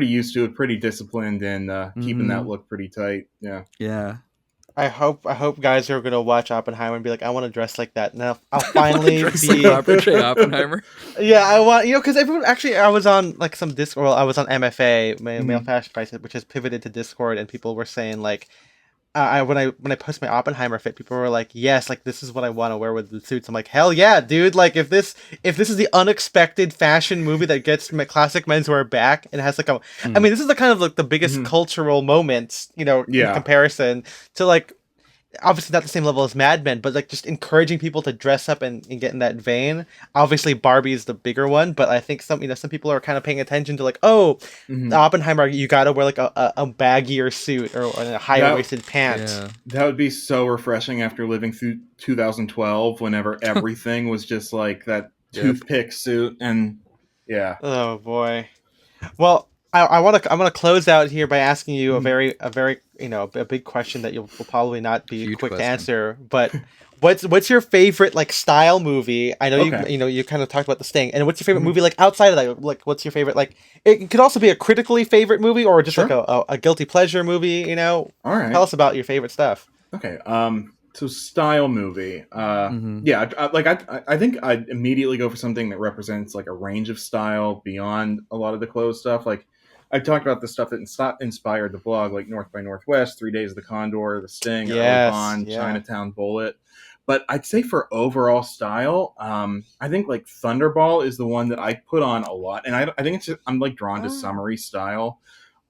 used to it, pretty disciplined and keeping that hmm, look pretty tight. Yeah. yeah. I hope guys are gonna watch Oppenheimer and be like, I want to dress like that. Now I'll I want to finally dress like be. Robert J. Oppenheimer. Yeah, I want because everyone actually I was on like some Discord. Well, I was on MFA, Male Mhm. Fashion Price, which has pivoted to Discord, and people were saying like, when I post my Oppenheimer fit, people were like, yes, like this is what I want to wear with the suits. I'm like, hell yeah, dude! Like if this is the unexpected fashion movie that gets classic menswear back and has like I Mm. mean, this is the kind of like the biggest Mhm. cultural moment, in Yeah. comparison to like obviously not the same level as Mad Men, but like just encouraging people to dress up and get in that vein. Obviously, Barbie's the bigger one, but I think some people are kind of paying attention to like, oh, Mhm. Oppenheimer, you gotta wear like a baggier suit or a higher That waisted pant. Yeah. that would be so refreshing after living through 2012 whenever everything was just like that Yep. toothpick suit and yeah. Oh boy. Well, I'm gonna close out here by asking you Mhm. a very a big question that will probably not be Huge quick to question. answer, but what's your favorite like style movie? I know Okay. you kind of talked about The Sting, and what's your favorite Mhm. movie like outside of that? Like what's your favorite like? It could also be a critically favorite movie or just like Sure. a guilty pleasure movie. All Tell right. us about your favorite stuff. Okay. So style movie. Hmm. Yeah. I think I'd immediately go for something that represents like a range of style beyond a lot of the clothes stuff. Like I talked about the stuff that inspired the blog, like North by Northwest, 3 Days of the Condor, The Sting, Early Yes, Bond, yeah. Chinatown Bullet. But I'd say for overall style, I think like Thunderball is the one that I put on a lot, and I think I'm like drawn to Ah. summery style.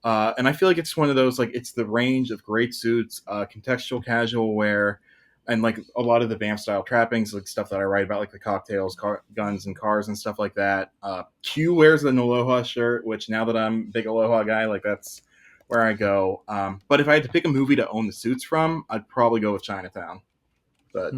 And I feel like it's one of those like it's the range of great suits, contextual casual wear, and like a lot of the BAMF style trappings, like stuff that I write about, like the cocktails, guns, and cars and stuff like that. Q wears an Aloha shirt, which now that I'm a big Aloha guy, like that's where I go. But if I had to pick a movie to own the suits from, I'd probably go with Chinatown. But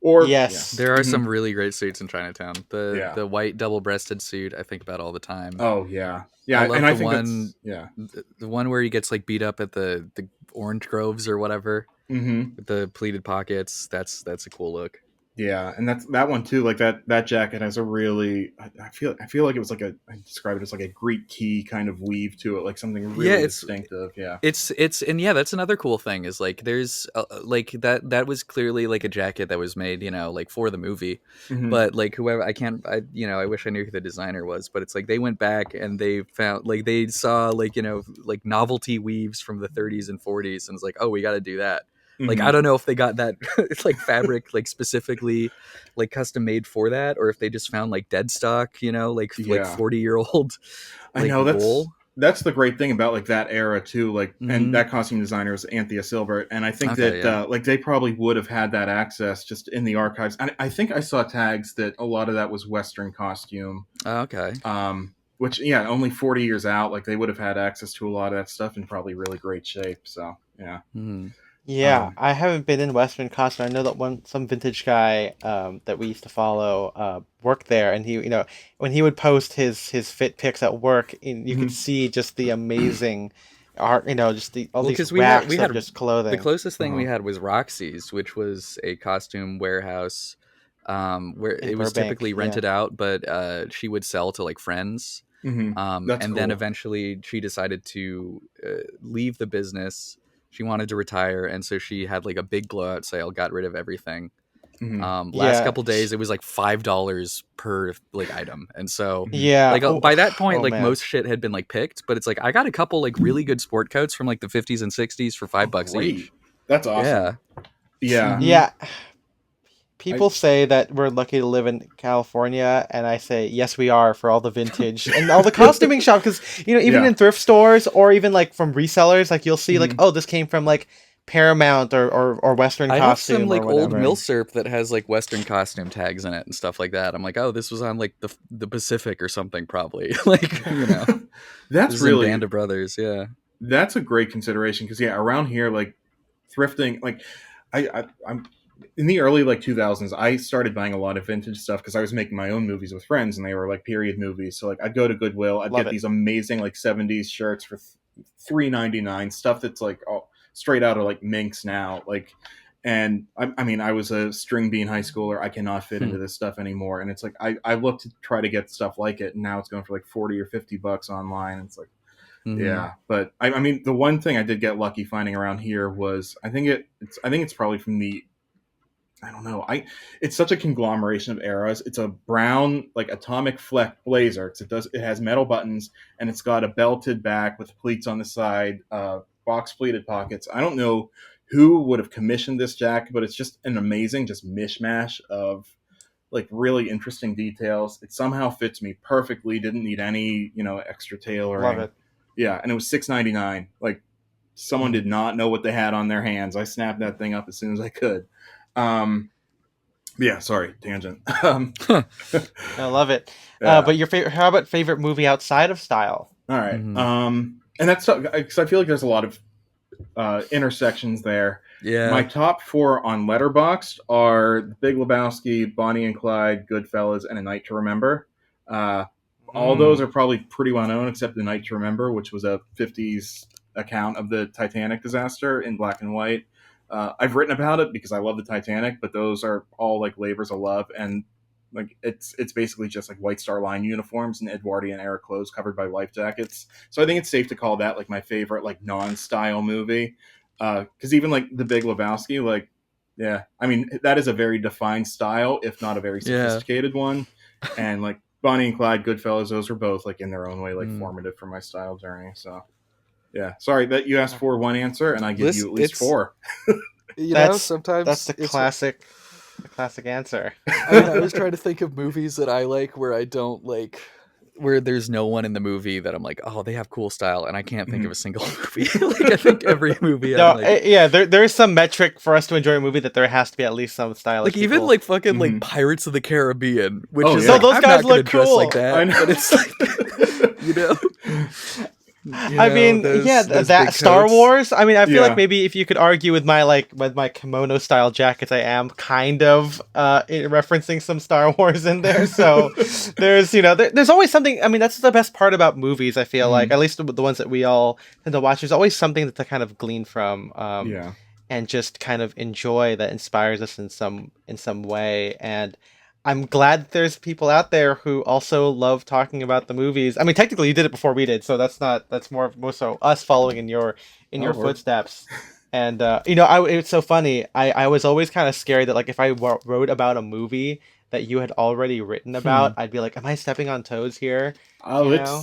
or yeah, Yes. There are some really great suits in Chinatown. Yeah. The white double-breasted suit I think about all the time. Oh yeah, yeah, I love and I the think one, that's the one where he gets like beat up at the orange groves or whatever with the pleated pockets. That's a cool look. Yeah, and that's that one too. Like that jacket has a really. I feel like it was like I describe it as like a Greek key kind of weave to it, like something really distinctive. Yeah, it's and yeah, that's another cool thing is like there's like that was clearly like a jacket that was made, you know, like for the movie. But like whoever I wish I knew who the designer was, but it's like they went back and they found like they saw like, you know, like novelty weaves from the 30s and 40s and it's like, oh, we got to do that. Like I don't know if they got that it's like fabric like specifically like custom made for that, or if they just found like dead stock, you know, like 40-year-old like I know wool. That's the great thing about like that era too. Like and that costume designer is Anthea Silbert, and I think like they probably would have had that access just in the archives. And I think I saw tags that a lot of that was Western costume. Oh, okay. Which only 40 years out, like they would have had access to a lot of that stuff in probably really great shape. So yeah. Yeah, I haven't been in Western costume. I know that some vintage guy that we used to follow worked there, and he, you know, when he would post his fit pics at work, you could see just the amazing art, you know, just all these racks of just clothing. The closest thing we had was Roxy's, which was a costume warehouse where it was typically rented out, but she would sell to like friends. And then eventually she decided to leave the business. She wanted to retire, and so she had like a big blowout sale, got rid of everything. Last couple days it was like $5 per like item, and so like by that point most shit had been like picked, but it's like I got a couple like really good sport coats from like the 50s and 60s for $5 each. That's awesome. Yeah. People say that we're lucky to live in California, and I say yes, we are, for all the vintage and all the costuming shop. Because, you know, even in thrift stores or even like from resellers, like you'll see like, oh, this came from like Paramount or Western Costume. I have some like old milsurp that has like Western Costume tags in it and stuff like that. I'm like, oh, this was on like the Pacific or something probably. Like, you know, that's really Band of Brothers. Yeah, that's a great consideration because around here like thrifting, like I'm in the early like 2000s, I started buying a lot of vintage stuff because I was making my own movies with friends, and they were like period movies. So like I'd go to Goodwill, I'd get these amazing like 70s shirts for $3.99, stuff that's like all straight out of like Minx now. Like, and I mean, I was a string bean high schooler. I cannot fit into this stuff anymore. And it's like I look to try to get stuff like it, and now it's going for like 40 or $50 online. And it's like, yeah. But I mean, the one thing I did get lucky finding around here was I think it's probably from the, I don't know. It's such a conglomeration of eras. It's a brown, like atomic fleck blazer. It has metal buttons, and it's got a belted back with pleats on the side, box pleated pockets. I don't know who would have commissioned this jacket, but it's just an amazing, just mishmash of like really interesting details. It somehow fits me perfectly. Didn't need any, extra tailoring. Love it. Yeah, and it was $6.99. Like someone did not know what they had on their hands. I snapped that thing up as soon as I could. Yeah, sorry, tangent. I love it. But your favorite? How about favorite movie outside of style? All right. And that's because I feel like there's a lot of intersections there. Yeah. My top 4 on Letterboxd are The Big Lebowski, Bonnie and Clyde, Goodfellas, and A Night to Remember. All those are probably pretty well known, except The Night to Remember, which was a 50s account of the Titanic disaster in black and white. I've written about it because I love the Titanic, but those are all like labors of love, and like it's basically just like White Star Line uniforms and Edwardian era clothes covered by life jackets. So I think it's safe to call that like my favorite like non-style movie. Because even like The Big Lebowski, like I mean that is a very defined style, if not a very sophisticated one. And like Bonnie and Clyde, Goodfellas, those were both like in their own way like formative for my style journey. So. Yeah, sorry that you asked for one answer, and I give you at least 4. Sometimes that's the classic answer. I was trying to think of movies that I like where I don't like where there's no one in the movie that I'm like, oh, they have cool style, and I can't think of a single movie. Like I think every movie, No, I'm like, yeah, there is some metric for us to enjoy a movie that there has to be at least some stylish like even people. like fucking like Pirates of the Caribbean, which Oh, is yeah. like, No, those I'm guys not gonna look dress cool. like I that, know. but it's like, you know. I mean, those that big Star coats. Wars. I mean, I feel Yeah. like maybe if you could argue with my kimono style jackets, I am kind of referencing some Star Wars in there. So there's there's always something. I mean, that's the best part about movies. I feel like, at least the ones that we all tend to watch. There's always something to kind of glean from. Yeah. And just kind of enjoy that inspires us in some way. And I'm glad that there's people out there who also love talking about the movies. I mean, technically you did it before we did, so that's more so us following in your Oh, footsteps. And it's so funny. I was always kind of scared that like if I wrote about a movie that you had already written about, I'd be like, am I stepping on toes here? Oh, You know?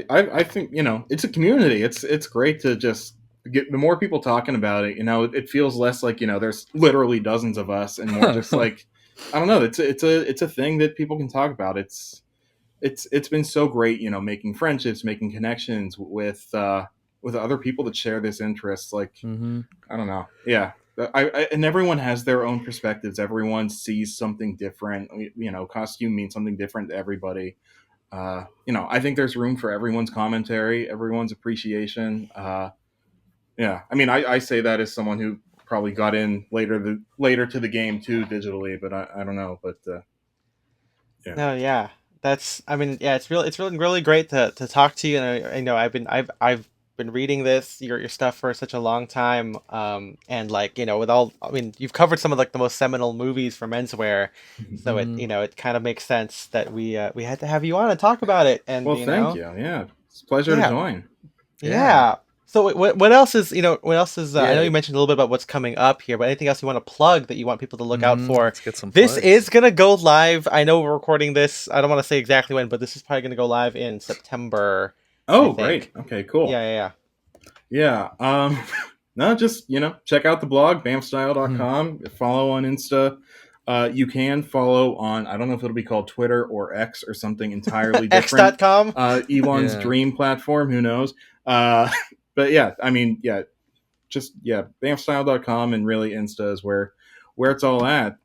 I think it's a community. It's great to just get the more people talking about it. It feels less like there's literally dozens of us, and more just like I don't know. It's a thing that people can talk about. It's been so great, making friendships, making connections with other people that share this interest. Like I don't know, yeah. And everyone has their own perspectives. Everyone sees something different. Costume means something different to everybody. I think there's room for everyone's commentary, everyone's appreciation. Yeah, I mean, I say that as someone who probably got in later to the game too digitally, but I don't know, but yeah. No, yeah. I mean, yeah, it's really great to talk to you. And I know I've been reading your stuff for such a long time. And like, with I mean, you've covered some of like the most seminal movies for menswear. So it kind of makes sense that we had to have you on and talk about it. And Well, thank you. Yeah, it's a pleasure to Yeah. join. Yeah. So what else is I know Yeah. you mentioned a little bit about what's coming up here, but anything else you want to plug that you want people to look out for? Let's get some This plugs. is gonna go live. I know we're recording this. I don't want to say exactly when, but this is probably gonna go live in September. Oh, I think. great. Okay, cool. Yeah. No, just check out the blog BAMFStyle.com. Follow on Insta. You can follow on, I don't know if it'll be called Twitter or X or something entirely different. X.com. Elon's dream platform, who knows? But yeah, I mean, just BAMFStyle.com, and really Insta is where it's all at.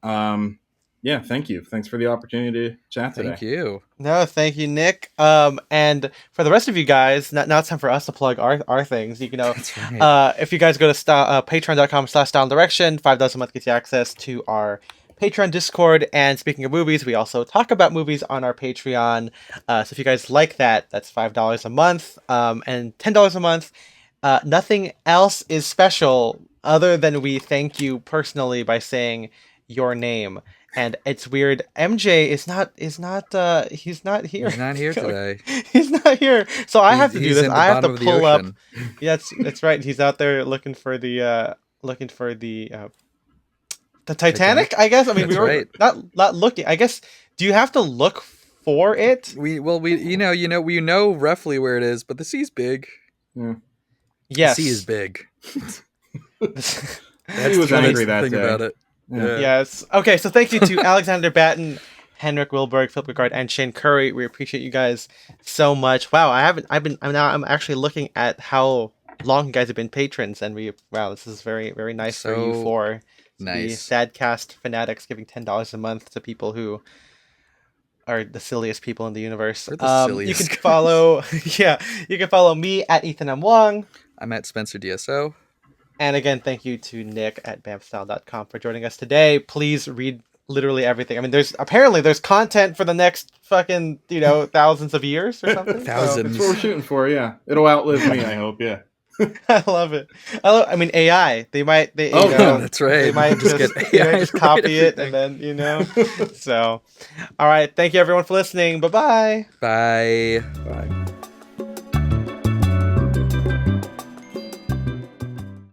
Yeah, thank you. Thanks for the opportunity to chat today. Thank you. No, thank you, Nick. And for the rest of you guys, now it's time for us to plug our things. You can That's right. if you guys go to patreon.com/style and direction, $5 a month gets you access to our Patreon Discord. And speaking of movies, we also talk about movies on our Patreon. So if you guys like that, that's $5 a month, and $10 a month. Nothing else is special other than we thank you personally by saying your name. And it's weird. MJ he's not here. He's not here today. He's not here. So I have to do He's this. in the I have to bottom of the pull up. ocean. Yeah, that's right. He's out there looking for the Titanic, I guess. I mean, That's we were right. not looking. I guess. Do you have to look for it? We know roughly where it is, but the sea's big. Yes. The sea is big. He was angry that day. About it. Yeah. Yes. Okay, so thank you to Alexander Batten, Henrik Wilberg, Philip Gregard, and Shane Curry. We appreciate you guys so much. Wow, I'm actually looking at how long you guys have been patrons, and this is very, very nice for you for the Sadcast fanatics giving $10 a month to people who are the silliest people in the universe. We're the silliest you can follow you can follow me at Ethan M. Wong. I'm at Spencer DSO. And again, thank you to Nick at BAMFStyle.com for joining us today. Please read literally everything. I mean, there's content for the next fucking, thousands of years or something. Thousands. That's what we're shooting for, yeah. It'll outlive me, I hope, yeah. I love it. I mean, AI. That's right. They might just get AI just copy it and then, So, all right. Thank you, everyone, for listening. Bye-bye. Bye. Bye.